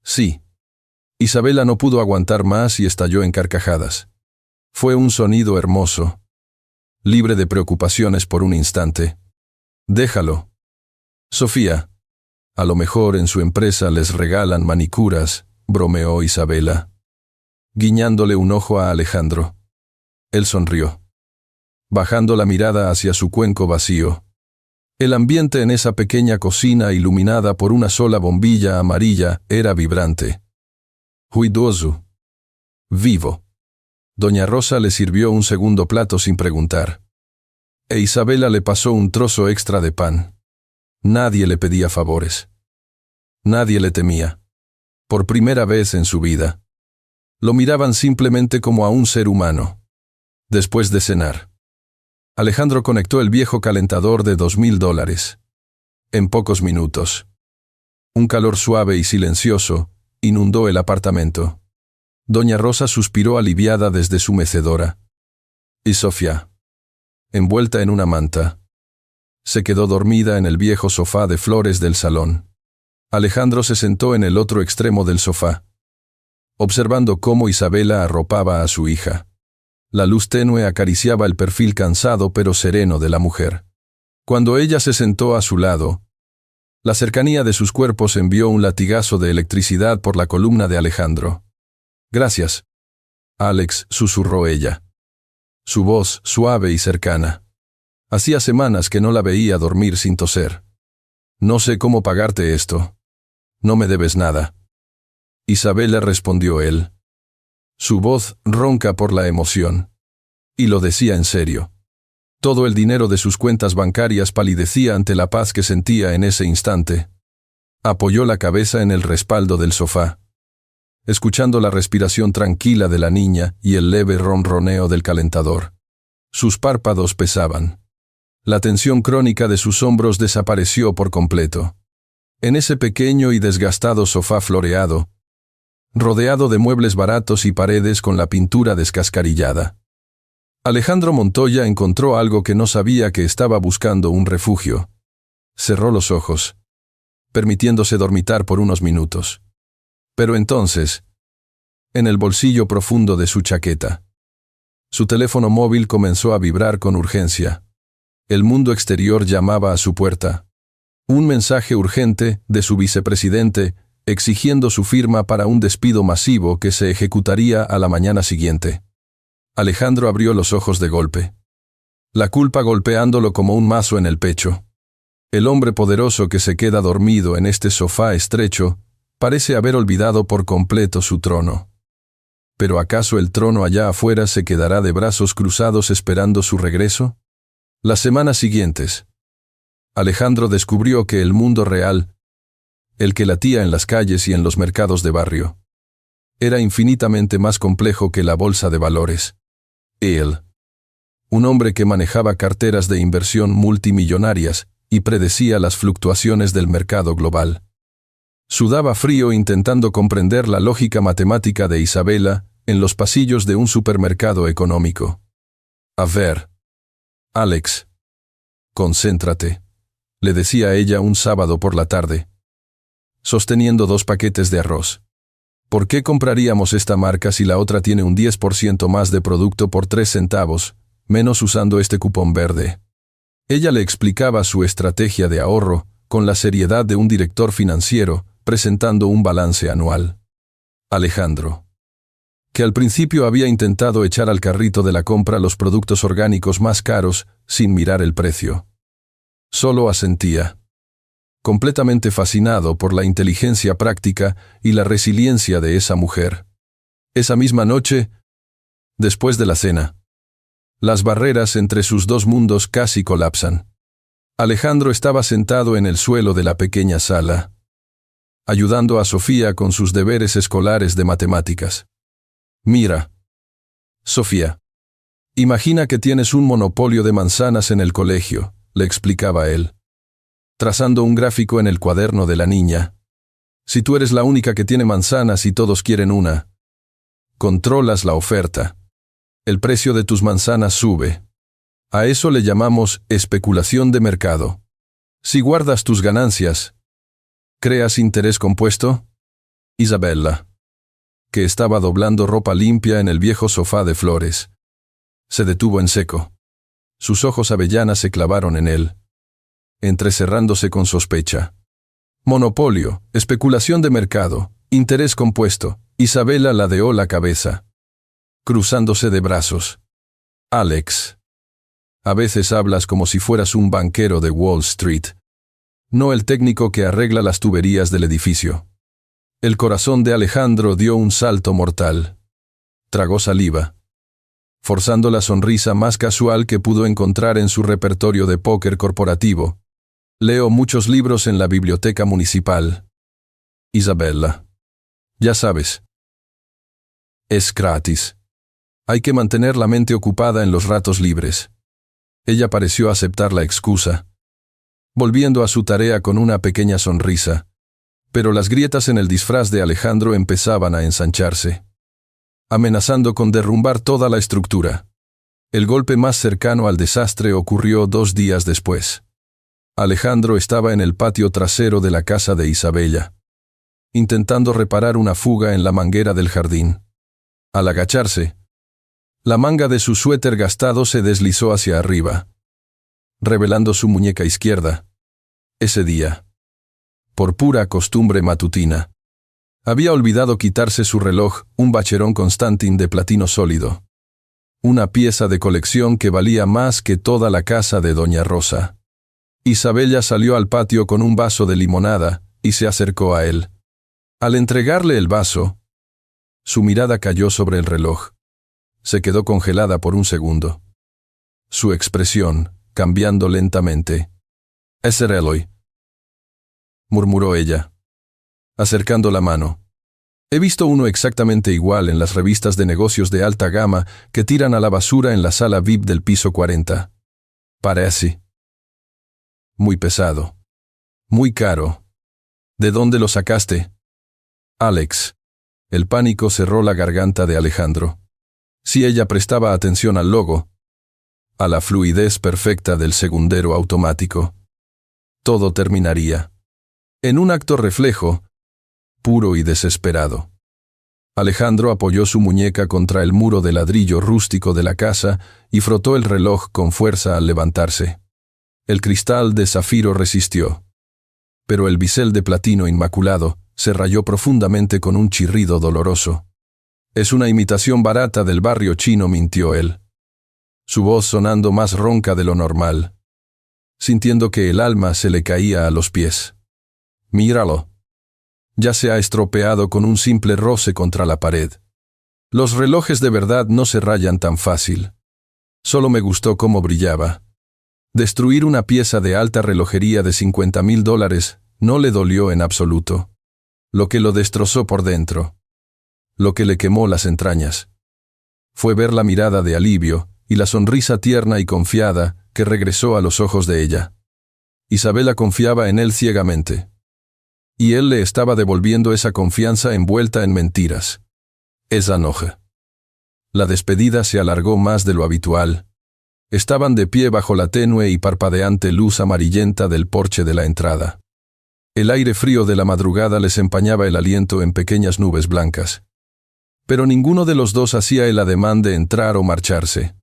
Speaker 1: «Sí». Isabela no pudo aguantar más y estalló en carcajadas. Fue un sonido hermoso, libre de preocupaciones por un instante. «Déjalo, Sofía. A lo mejor en su empresa les regalan manicuras», bromeó Isabela, guiñándole un ojo a Alejandro. Él sonrió, bajando la mirada hacia su cuenco vacío. El ambiente en esa pequeña cocina iluminada por una sola bombilla amarilla era vibrante, ruidoso, vivo. Doña Rosa le sirvió un segundo plato sin preguntar. E Isabela le pasó un trozo extra de pan. Nadie le pedía favores. Nadie le temía. Por primera vez en su vida, lo miraban simplemente como a un ser humano. Después de cenar, Alejandro conectó el viejo calentador de $2,000. En pocos minutos, un calor suave y silencioso inundó el apartamento. Doña Rosa suspiró aliviada desde su mecedora. Y Sofía, envuelta en una manta, se quedó dormida en el viejo sofá de flores del salón. Alejandro se sentó en el otro extremo del sofá, observando cómo Isabela arropaba a su hija. La luz tenue acariciaba el perfil cansado pero sereno de la mujer. Cuando ella se sentó a su lado, la cercanía de sus cuerpos envió un latigazo de electricidad por la columna de Alejandro. «Gracias, Alex», susurró ella, su voz suave y cercana. Hacía semanas que no la veía dormir sin toser. «No sé cómo pagarte esto. No me debes nada». Isabela, respondió él, su voz ronca por la emoción. Y lo decía en serio. Todo el dinero de sus cuentas bancarias palidecía ante la paz que sentía en ese instante. Apoyó la cabeza en el respaldo del sofá, escuchando la respiración tranquila de la niña y el leve ronroneo del calentador. Sus párpados pesaban. La tensión crónica de sus hombros desapareció por completo. En ese pequeño y desgastado sofá floreado, rodeado de muebles baratos y paredes con la pintura descascarillada, Alejandro Montoya encontró algo que no sabía que estaba buscando: un refugio. Cerró los ojos, permitiéndose dormitar por unos minutos. Pero entonces, en el bolsillo profundo de su chaqueta, su teléfono móvil comenzó a vibrar con urgencia. El mundo exterior llamaba a su puerta. Un mensaje urgente de su vicepresidente exigiendo su firma para un despido masivo que se ejecutaría a la mañana siguiente. Alejandro abrió los ojos de golpe, la culpa golpeándolo como un mazo en el pecho. El hombre poderoso que se queda dormido en este sofá estrecho parece haber olvidado por completo su trono. ¿Pero acaso el trono allá afuera se quedará de brazos cruzados esperando su regreso? Las semanas siguientes, Alejandro descubrió que el mundo real, el que latía en las calles y en los mercados de barrio, era infinitamente más complejo que la bolsa de valores. Él, un hombre que manejaba carteras de inversión multimillonarias y predecía las fluctuaciones del mercado global, sudaba frío intentando comprender la lógica matemática de Isabela en los pasillos de un supermercado económico. A ver, Alex, concéntrate, le decía ella un sábado por la tarde, sosteniendo 2 paquetes de arroz. ¿Por qué compraríamos esta marca si la otra tiene un 10% más de producto por 3 centavos, menos usando este cupón verde? Ella le explicaba su estrategia de ahorro con la seriedad de un director financiero presentando un balance anual. Alejandro, que al principio había intentado echar al carrito de la compra los productos orgánicos más caros sin mirar el precio, solo asentía, completamente fascinado por la inteligencia práctica y la resiliencia de esa mujer. Esa misma noche, después de la cena, las barreras entre sus dos mundos casi colapsan. Alejandro estaba sentado en el suelo de la pequeña sala, ayudando a Sofía con sus deberes escolares de matemáticas. Mira, Sofía, imagina que tienes un monopolio de manzanas en el colegio, le explicaba él, trazando un gráfico en el cuaderno de la niña. Si tú eres la única que tiene manzanas y todos quieren una, controlas la oferta. El precio de tus manzanas sube. A eso le llamamos especulación de mercado. Si guardas tus ganancias, ¿creas interés compuesto? Isabella, que estaba doblando ropa limpia en el viejo sofá de flores, se detuvo en seco. Sus ojos avellanas se clavaron en él, entrecerrándose con sospecha. Monopolio, especulación de mercado, interés compuesto. Isabella ladeó la cabeza, cruzándose de brazos. Alex, a veces hablas como si fueras un banquero de Wall Street, no el técnico que arregla las tuberías del edificio. El corazón de Alejandro dio un salto mortal. Tragó saliva, forzando la sonrisa más casual que pudo encontrar en su repertorio de póker corporativo. Leo muchos libros en la biblioteca municipal. Isabella, ya sabes, es gratis. Hay que mantener la mente ocupada en los ratos libres. Ella pareció aceptar la excusa, volviendo a su tarea con una pequeña sonrisa, pero las grietas en el disfraz de Alejandro empezaban a ensancharse, amenazando con derrumbar toda la estructura. El golpe más cercano al desastre ocurrió 2 días después. Alejandro estaba en el patio trasero de la casa de Isabella, intentando reparar una fuga en la manguera del jardín. Al agacharse, la manga de su suéter gastado se deslizó hacia arriba, revelando su muñeca izquierda. Ese día, por pura costumbre matutina, había olvidado quitarse su reloj, un Vacheron Constantin de platino sólido, una pieza de colección que valía más que toda la casa de Doña Rosa. Isabella salió al patio con un vaso de limonada y se acercó a él. Al entregarle el vaso, su mirada cayó sobre el reloj. Se quedó congelada por un segundo, su expresión cambiando lentamente. «Es el reloj», murmuró ella, acercando la mano. «He visto uno exactamente igual en las revistas de negocios de alta gama que tiran a la basura en la sala VIP del piso 40. Parece muy pesado, muy caro. ¿De dónde lo sacaste? Alex. El pánico cerró la garganta de Alejandro. Si ella prestaba atención al logo, a la fluidez perfecta del segundero automático, todo terminaría en un acto reflejo, puro y desesperado. Alejandro apoyó su muñeca contra el muro de ladrillo rústico de la casa y frotó el reloj con fuerza al levantarse. El cristal de zafiro resistió, pero el bisel de platino inmaculado se rayó profundamente con un chirrido doloroso. «Es una imitación barata del barrio chino», mintió él, su voz sonando más ronca de lo normal, sintiendo que el alma se le caía a los pies. «Míralo. Ya se ha estropeado con un simple roce contra la pared. Los relojes de verdad no se rayan tan fácil. Solo me gustó cómo brillaba. Destruir una pieza de alta relojería de $50,000 no le dolió en absoluto. Lo que lo destrozó por dentro, lo que le quemó las entrañas, fue ver la mirada de alivio y la sonrisa tierna y confiada que regresó a los ojos de ella. Isabela confiaba en él ciegamente, y él le estaba devolviendo esa confianza envuelta en mentiras. Esa noche, la despedida se alargó más de lo habitual. Estaban de pie bajo la tenue y parpadeante luz amarillenta del porche de la entrada. El aire frío de la madrugada les empañaba el aliento en pequeñas nubes blancas. Pero ninguno de los dos hacía el ademán de entrar o marcharse.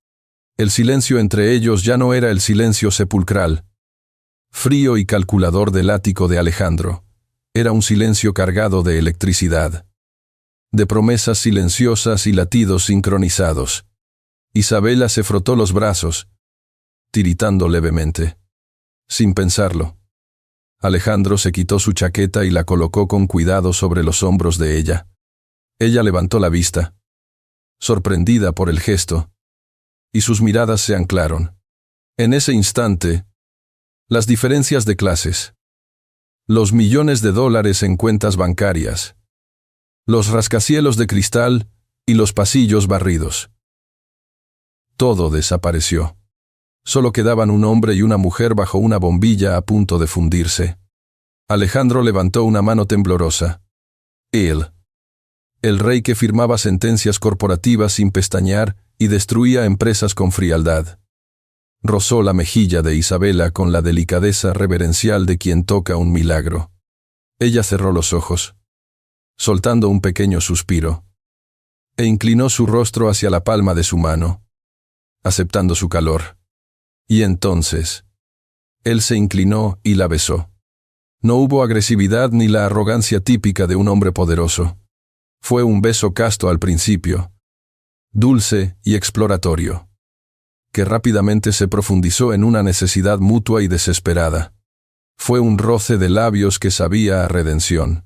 Speaker 1: El silencio entre ellos ya no era el silencio sepulcral, frío y calculador del ático de Alejandro. Era un silencio cargado de electricidad, de promesas silenciosas y latidos sincronizados. Isabela se frotó los brazos, tiritando levemente. Sin pensarlo, Alejandro se quitó su chaqueta y la colocó con cuidado sobre los hombros de ella. Ella levantó la vista, sorprendida por el gesto, y sus miradas se anclaron. En ese instante, las diferencias de clases, los millones de dólares en cuentas bancarias, los rascacielos de cristal y los pasillos barridos. Todo desapareció. Solo quedaban un hombre y una mujer bajo una bombilla a punto de fundirse. Alejandro levantó una mano temblorosa. Él, el rey que firmaba sentencias corporativas sin pestañear y destruía empresas con frialdad. Rozó la mejilla de Isabela con la delicadeza reverencial de quien toca un milagro. Ella cerró los ojos, soltando un pequeño suspiro, e inclinó su rostro hacia la palma de su mano, aceptando su calor. Y entonces, él se inclinó y la besó. No hubo agresividad ni la arrogancia típica de un hombre poderoso. Fue un beso casto al principio, dulce y exploratorio, que rápidamente se profundizó en una necesidad mutua y desesperada. Fue un roce de labios que sabía a redención.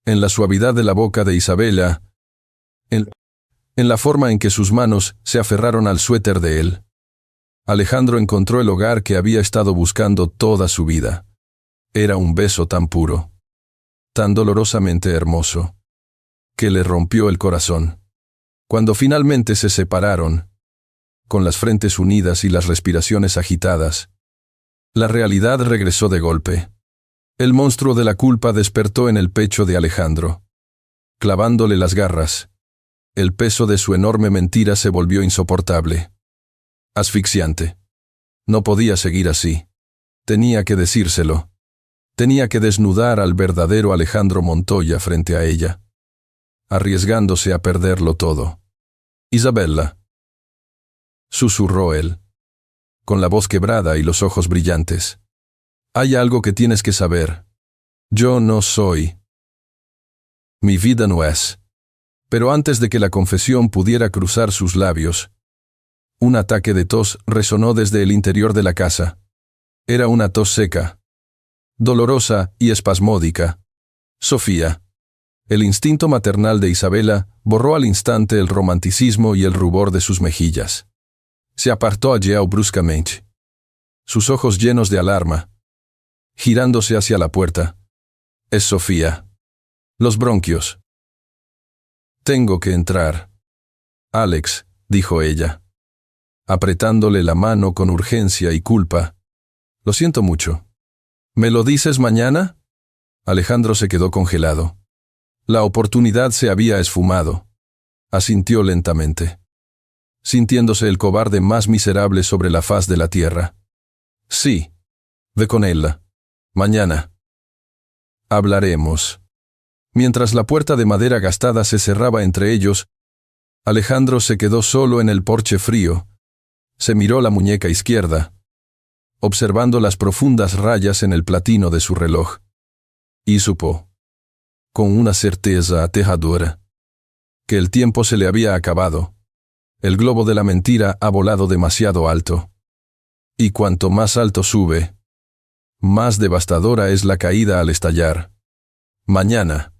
Speaker 1: En la suavidad de la boca de Isabela, en la forma en que sus manos se aferraron al suéter de él, Alejandro encontró el hogar que había estado buscando toda su vida. Era un beso tan puro, tan dolorosamente hermoso, que le rompió el corazón. Cuando finalmente se separaron, con las frentes unidas y las respiraciones agitadas, la realidad regresó de golpe. El monstruo de la culpa despertó en el pecho de Alejandro, clavándole las garras. El peso de su enorme mentira se volvió insoportable, asfixiante. No podía seguir así. Tenía que decírselo. Tenía que desnudar al verdadero Alejandro Montoya frente a ella, arriesgándose a perderlo todo. «Isabella», susurró él, con la voz quebrada y los ojos brillantes. «Hay algo que tienes que saber. Yo no soy. Mi vida no es». Pero antes de que la confesión pudiera cruzar sus labios, un ataque de tos resonó desde el interior de la casa. Era una tos seca, dolorosa y espasmódica. Sofía. El instinto maternal de Isabela borró al instante el romanticismo y el rubor de sus mejillas. Se apartó a Yao bruscamente, sus ojos llenos de alarma, girándose hacia la puerta. «Es Sofía. Los bronquios». «Tengo que entrar». «Alex», dijo ella, apretándole la mano con urgencia y culpa. «Lo siento mucho». «¿Me lo dices mañana?» Alejandro se quedó congelado. La oportunidad se había esfumado. Asintió lentamente, sintiéndose el cobarde más miserable sobre la faz de la tierra. Sí. Ve con ella. Mañana. Hablaremos. Mientras la puerta de madera gastada se cerraba entre ellos, Alejandro se quedó solo en el porche frío. Se miró la muñeca izquierda, observando las profundas rayas en el platino de su reloj. Y supo, con una certeza aterradora, que el tiempo se le había acabado. El globo de la mentira ha volado demasiado alto. Y cuanto más alto sube, más devastadora es la caída al estallar. Mañana,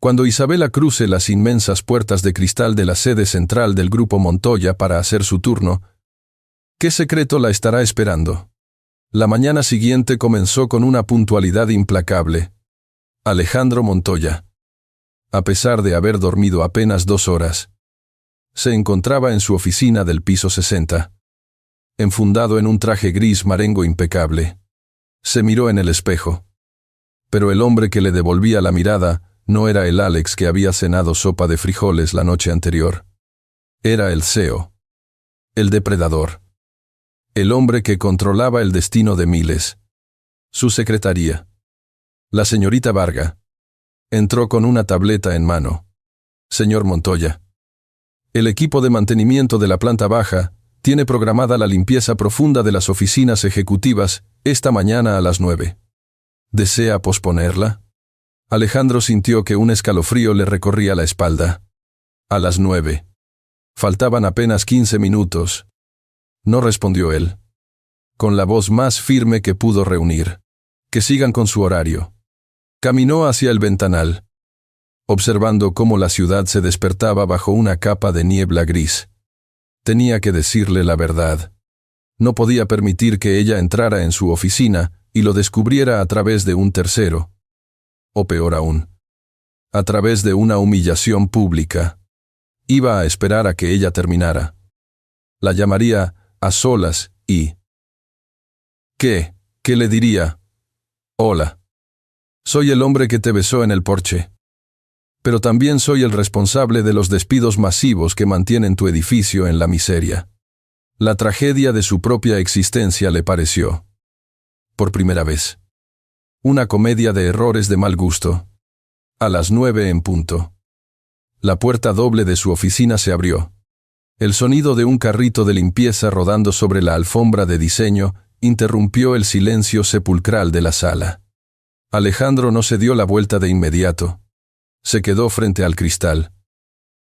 Speaker 1: cuando Isabela cruce las inmensas puertas de cristal de la sede central del Grupo Montoya para hacer su turno, ¿qué secreto la estará esperando? La mañana siguiente comenzó con una puntualidad implacable. Alejandro Montoya, a pesar de haber dormido apenas 2 horas, se encontraba en su oficina del piso 60, enfundado en un traje gris marengo impecable. Se miró en el espejo. Pero el hombre que le devolvía la mirada no era el Alex que había cenado sopa de frijoles la noche anterior. Era el CEO, el depredador, el hombre que controlaba el destino de miles. Su secretaría, la señorita Varga, entró con una tableta en mano. Señor Montoya, el equipo de mantenimiento de la planta baja tiene programada la limpieza profunda de las oficinas ejecutivas esta mañana a las 9. ¿Desea posponerla? Alejandro sintió que un escalofrío le recorría la espalda. A las 9. Faltaban apenas 15 minutos. No respondió él, con la voz más firme que pudo reunir. Que sigan con su horario. Caminó hacia el ventanal, observando cómo la ciudad se despertaba bajo una capa de niebla gris. Tenía que decirle la verdad. No podía permitir que ella entrara en su oficina y lo descubriera a través de un tercero. O peor aún, a través de una humillación pública. Iba a esperar a que ella terminara. La llamaría a solas y... ¿Qué le diría? Hola. Soy el hombre que te besó en el porche. Pero también soy el responsable de los despidos masivos que mantienen tu edificio en la miseria. La tragedia de su propia existencia le pareció, por primera vez, una comedia de errores de mal gusto. A las 9 en punto. La puerta doble de su oficina se abrió. El sonido de un carrito de limpieza rodando sobre la alfombra de diseño interrumpió el silencio sepulcral de la sala. Alejandro no se dio la vuelta de inmediato. Se quedó frente al cristal,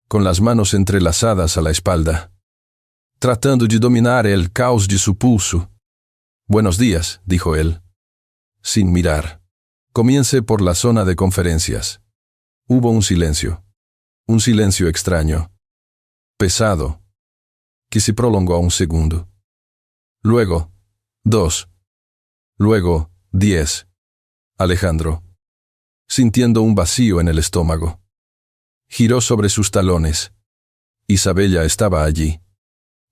Speaker 1: con las manos entrelazadas a la espalda, tratando de dominar el caos de su pulso. Buenos días, dijo él, sin mirar. Comience por la zona de conferencias. Hubo un silencio extraño, pesado, que se prolongó un segundo. Luego, 2. Luego, 10. Alejandro, sintiendo un vacío en el estómago, giró sobre sus talones. Isabella estaba allí.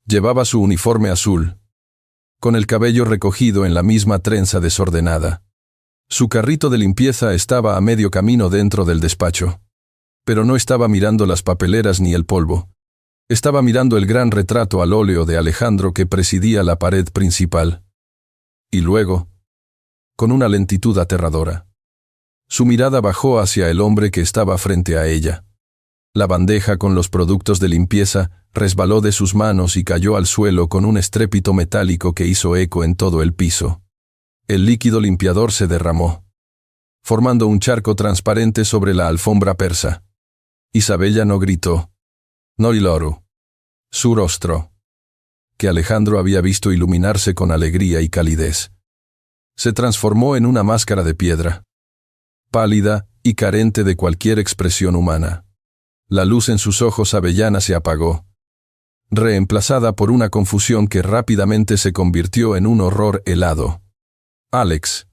Speaker 1: Llevaba su uniforme azul, con el cabello recogido en la misma trenza desordenada. Su carrito de limpieza estaba a medio camino dentro del despacho. Pero no estaba mirando las papeleras ni el polvo. Estaba mirando el gran retrato al óleo de Alejandro que presidía la pared principal. Y luego, con una lentitud aterradora, su mirada bajó hacia el hombre que estaba frente a ella. La bandeja con los productos de limpieza resbaló de sus manos y cayó al suelo con un estrépito metálico que hizo eco en todo el piso. El líquido limpiador se derramó, formando un charco transparente sobre la alfombra persa. Isabella no gritó. No lloró. Su rostro, que Alejandro había visto iluminarse con alegría y calidez, se transformó en una máscara de piedra, pálida y carente de cualquier expresión humana. La luz en sus ojos avellanas se apagó, reemplazada por una confusión que rápidamente se convirtió en un horror helado. «Alex»,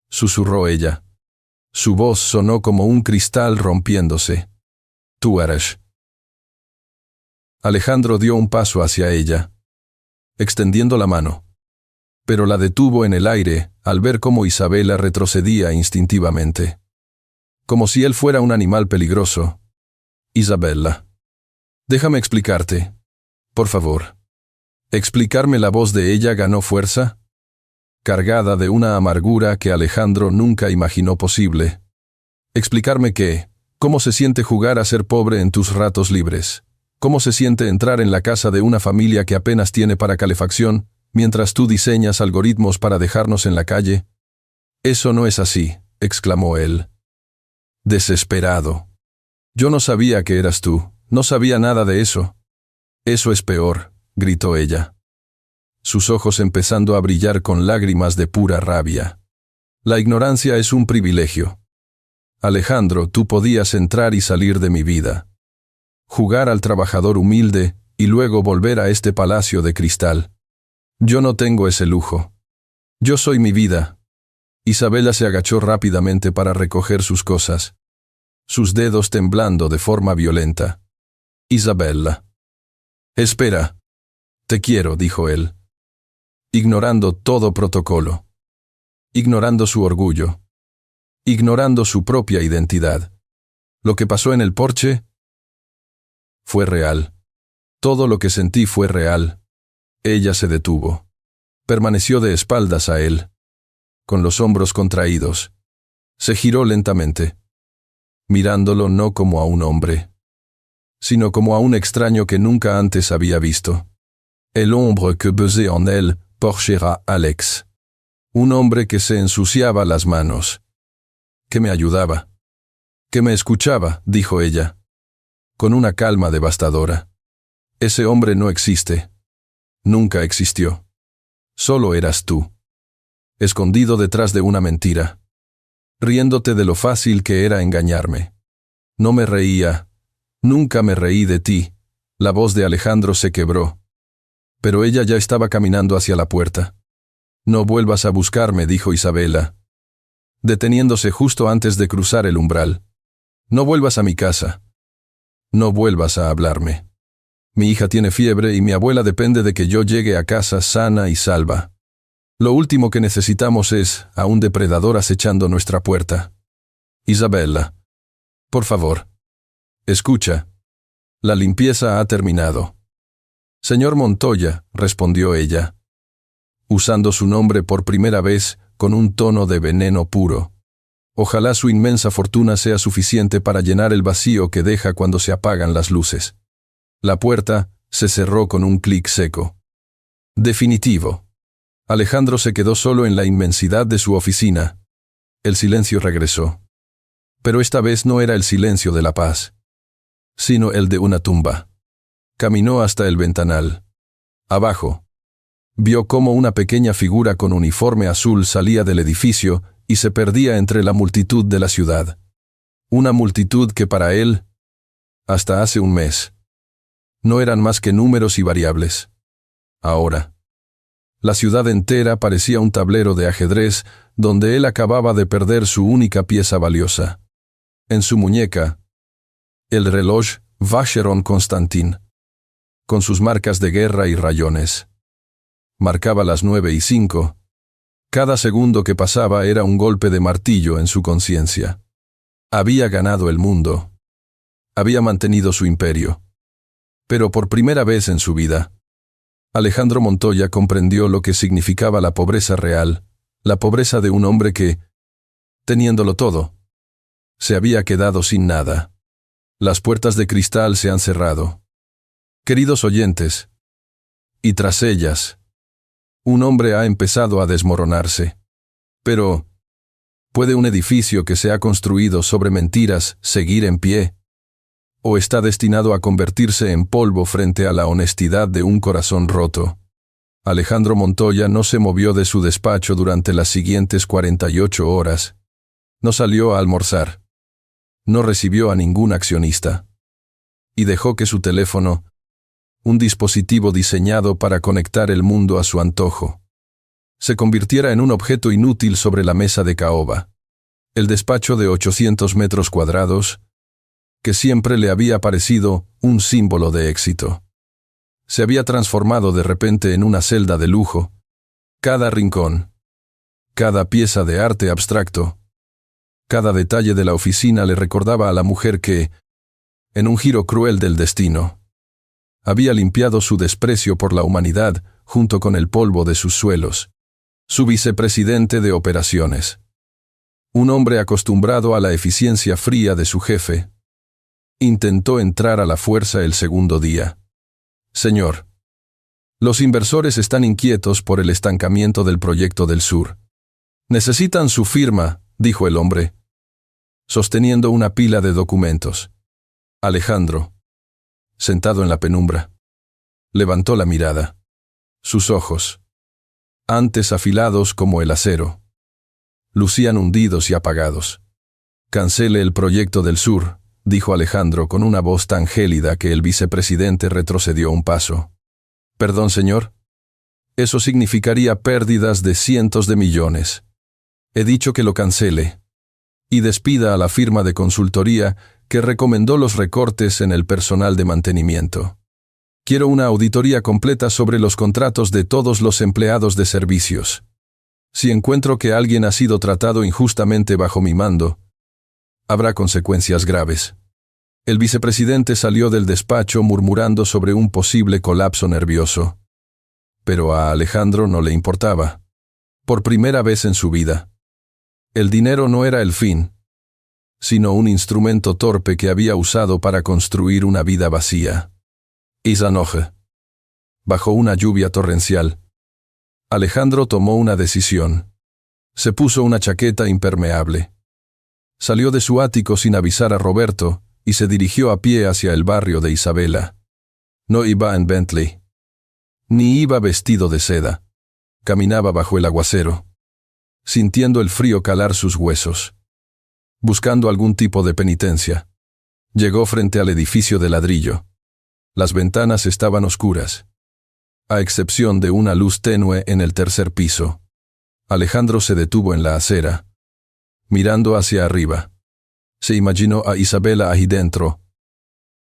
Speaker 1: susurró ella. Su voz sonó como un cristal rompiéndose. «Tú eres». Alejandro dio un paso hacia ella, extendiendo la mano. pero la detuvo en el aire al ver cómo Isabela retrocedía instintivamente. Como si él fuera un animal peligroso. Isabella. Déjame explicarte. Por favor. Explicarme. La voz de ella ganó fuerza, cargada de una amargura que Alejandro nunca imaginó posible. Explicarme cómo se siente jugar a ser pobre en tus ratos libres. Cómo se siente entrar en la casa de una familia que apenas tiene para calefacción, mientras tú diseñas algoritmos para dejarnos en la calle. Eso no es así, exclamó él. Desesperado. Yo no sabía que eras tú, no sabía nada de eso. Eso es peor, gritó ella. Sus ojos empezando a brillar con lágrimas de pura rabia. La ignorancia es un privilegio. Alejandro, tú podías entrar y salir de mi vida. Jugar al trabajador humilde y luego volver a este palacio de cristal. Yo no tengo ese lujo. Yo soy mi vida. Isabela se agachó rápidamente para recoger sus cosas, sus dedos temblando de forma violenta. Isabella. Espera. Te quiero, dijo él. Ignorando todo protocolo. Ignorando su orgullo. Ignorando su propia identidad. Lo que pasó en el porche fue real. Todo lo que sentí fue real. Ella se detuvo. Permaneció de espaldas a él, con los hombros contraídos. Se giró lentamente, mirándolo no como a un hombre, sino como a un extraño que nunca antes había visto. El hombre que baisait en elle porchera Alex. Un hombre que se ensuciaba las manos. Que me ayudaba. Que me escuchaba, dijo ella, con una calma devastadora. Ese hombre no existe. Nunca existió. Solo eras tú. Escondido detrás de una mentira. Riéndote de lo fácil que era engañarme. No me reía. Nunca me reí de ti. La voz de Alejandro se quebró. Pero ella ya estaba caminando hacia la puerta. No vuelvas a buscarme, dijo Isabela, deteniéndose justo antes de cruzar el umbral. No vuelvas a mi casa. No vuelvas a hablarme. Mi hija tiene fiebre y mi abuela depende de que yo llegue a casa sana y salva. Lo último que necesitamos es a un depredador acechando nuestra puerta. Isabella. Por favor. Escucha. La limpieza ha terminado. Señor Montoya, respondió ella, usando su nombre por primera vez con un tono de veneno puro. Ojalá su inmensa fortuna sea suficiente para llenar el vacío que deja cuando se apagan las luces. La puerta se cerró con un clic seco. Definitivo. Alejandro se quedó solo en la inmensidad de su oficina. El silencio regresó. Pero esta vez no era el silencio de la paz, sino el de una tumba. Caminó hasta el ventanal. Abajo. Vio cómo una pequeña figura con uniforme azul salía del edificio y se perdía entre la multitud de la ciudad. Una multitud que para él, hasta hace un mes, no eran más que números y variables. Ahora, la ciudad entera parecía un tablero de ajedrez donde él acababa de perder su única pieza valiosa. En su muñeca, el reloj Vacheron Constantin, con sus marcas de guerra y rayones. Marcaba las 9:05. Cada segundo que pasaba era un golpe de martillo en su conciencia. Había ganado el mundo. Había mantenido su imperio. Pero por primera vez en su vida, Alejandro Montoya comprendió lo que significaba la pobreza real, la pobreza de un hombre que, teniéndolo todo, se había quedado sin nada. Las puertas de cristal se han cerrado. Queridos oyentes, y tras ellas, un hombre ha empezado a desmoronarse. Pero, ¿puede un edificio que se ha construido sobre mentiras seguir en pie? ¿O está destinado a convertirse en polvo frente a la honestidad de un corazón roto? Alejandro Montoya no se movió de su despacho durante las siguientes 48 horas. No salió a almorzar. No recibió a ningún accionista. Y dejó que su teléfono, un dispositivo diseñado para conectar el mundo a su antojo, se convirtiera en un objeto inútil sobre la mesa de caoba. El despacho de 800 metros cuadrados, que siempre le había parecido un símbolo de éxito, se había transformado de repente en una celda de lujo, Cada rincón, cada pieza de arte abstracto, cada detalle de la oficina le recordaba a la mujer que, en un giro cruel del destino, había limpiado su desprecio por la humanidad junto con el polvo de sus suelos. Su vicepresidente de operaciones, un hombre acostumbrado a la eficiencia fría de su jefe, intentó entrar a la fuerza el segundo día. Señor, los inversores están inquietos por el estancamiento del proyecto del sur. Necesitan su firma, dijo el hombre, sosteniendo una pila de documentos. Alejandro, sentado en la penumbra, levantó la mirada. Sus ojos, antes afilados como el acero, lucían hundidos y apagados. Cancele el proyecto del sur, dijo Alejandro con una voz tan gélida que el vicepresidente retrocedió un paso. Perdón, señor. Eso significaría pérdidas de cientos de millones. He dicho que lo cancele. Y despida a la firma de consultoría que recomendó los recortes en el personal de mantenimiento. Quiero una auditoría completa sobre los contratos de todos los empleados de servicios. Si encuentro que alguien ha sido tratado injustamente bajo mi mando, habrá consecuencias graves. El vicepresidente salió del despacho murmurando sobre un posible colapso nervioso. Pero a Alejandro no le importaba. Por primera vez en su vida. El dinero no era el fin, sino un instrumento torpe que había usado para construir una vida vacía. Esa noche, bajo una lluvia torrencial, Alejandro tomó una decisión. Se puso una chaqueta impermeable. Salió de su ático sin avisar a Roberto y se dirigió a pie hacia el barrio de Isabela. No iba en Bentley, ni iba vestido de seda. Caminaba bajo el aguacero, sintiendo el frío calar sus huesos, buscando algún tipo de penitencia. Llegó frente al edificio de ladrillo. Las ventanas estaban oscuras, a excepción de una luz tenue en el tercer piso. Alejandro se detuvo en la acera, mirando hacia arriba. Se imaginó a Isabela ahí dentro,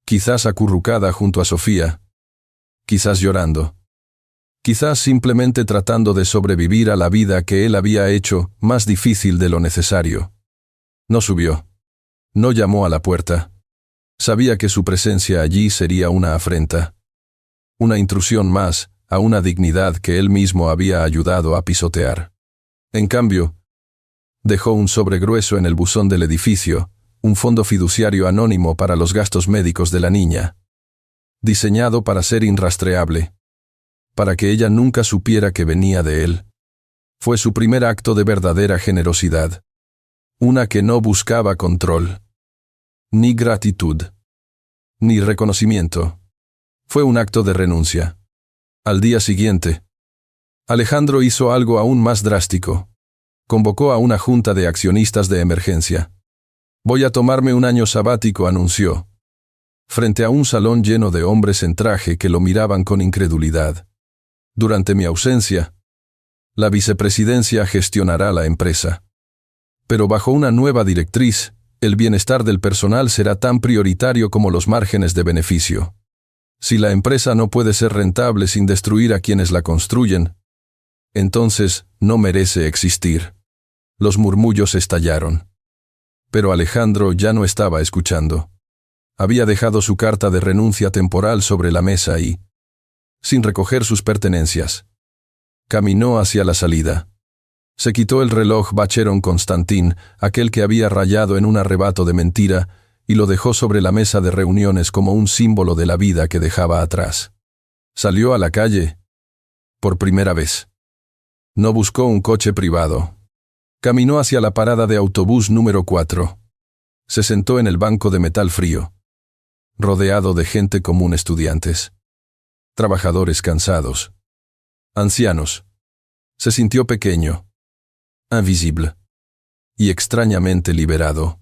Speaker 1: quizás acurrucada junto a Sofía, quizás llorando, quizás simplemente tratando de sobrevivir a la vida que él había hecho más difícil de lo necesario. No subió. No llamó a la puerta. Sabía que su presencia allí sería una afrenta. Una intrusión más a una dignidad que él mismo había ayudado a pisotear. En cambio, dejó un sobre grueso en el buzón del edificio, un fondo fiduciario anónimo para los gastos médicos de la niña, diseñado para ser irrastreable, para que ella nunca supiera que venía de él. Fue su primer acto de verdadera generosidad, una que no buscaba control, ni gratitud, ni reconocimiento. Fue un acto de renuncia. Al día siguiente, Alejandro hizo algo aún más drástico. Convocó a una junta de accionistas de emergencia. Voy a tomarme un año sabático, anunció, frente a un salón lleno de hombres en traje que lo miraban con incredulidad. Durante mi ausencia, la vicepresidencia gestionará la empresa. Pero bajo una nueva directriz, el bienestar del personal será tan prioritario como los márgenes de beneficio. Si la empresa no puede ser rentable sin destruir a quienes la construyen, entonces no merece existir. Los murmullos estallaron. Pero Alejandro ya no estaba escuchando. Había dejado su carta de renuncia temporal sobre la mesa y, sin recoger sus pertenencias, caminó hacia la salida. Se quitó el reloj Vacheron Constantin, aquel que había rayado en un arrebato de mentira, y lo dejó sobre la mesa de reuniones como un símbolo de la vida que dejaba atrás. Salió a la calle, por primera vez. No buscó un coche privado. Caminó hacia la parada de autobús número 4. Se sentó en el banco de metal frío, rodeado de gente común, estudiantes, trabajadores cansados, ancianos. Se sintió pequeño, invisible y extrañamente liberado.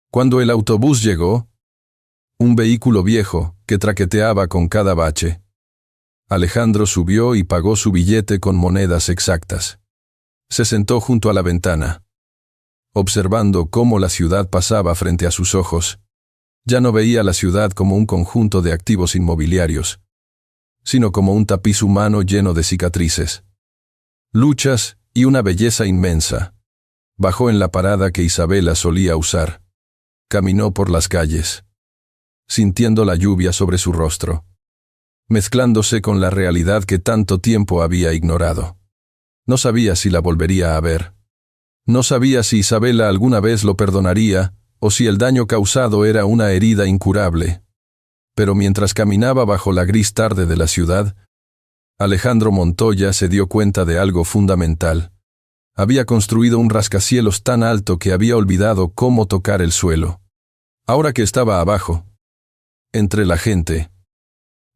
Speaker 1: Cuando el autobús llegó, un vehículo viejo que traqueteaba con cada bache, Alejandro subió y pagó su billete con monedas exactas. Se sentó junto a la ventana, observando cómo la ciudad pasaba frente a sus ojos. Ya no veía la ciudad como un conjunto de activos inmobiliarios, sino como un tapiz humano lleno de cicatrices. luchas y una belleza inmensa. Bajó en la parada que Isabela solía usar. Caminó por las calles, sintiendo la lluvia sobre su rostro, mezclándose con la realidad que tanto tiempo había ignorado. No sabía si la volvería a ver. No sabía si Isabela alguna vez lo perdonaría o si el daño causado era una herida incurable. Pero mientras caminaba bajo la gris tarde de la ciudad, Alejandro Montoya se dio cuenta de algo fundamental. Había construido un rascacielos tan alto que había olvidado cómo tocar el suelo. Ahora que estaba abajo, entre la gente,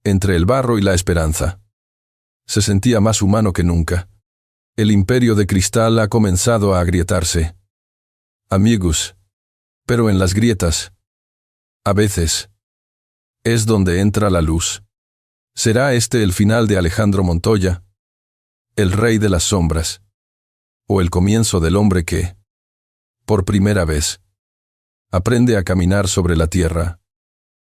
Speaker 1: entre el barro y la esperanza, se sentía más humano que nunca. El imperio de cristal ha comenzado a agrietarse. Amigos, pero en las grietas, a veces, es donde entra la luz. ¿Será este el final de Alejandro Montoya, el rey de las sombras, o el comienzo del hombre que, por primera vez, aprende a caminar sobre la tierra?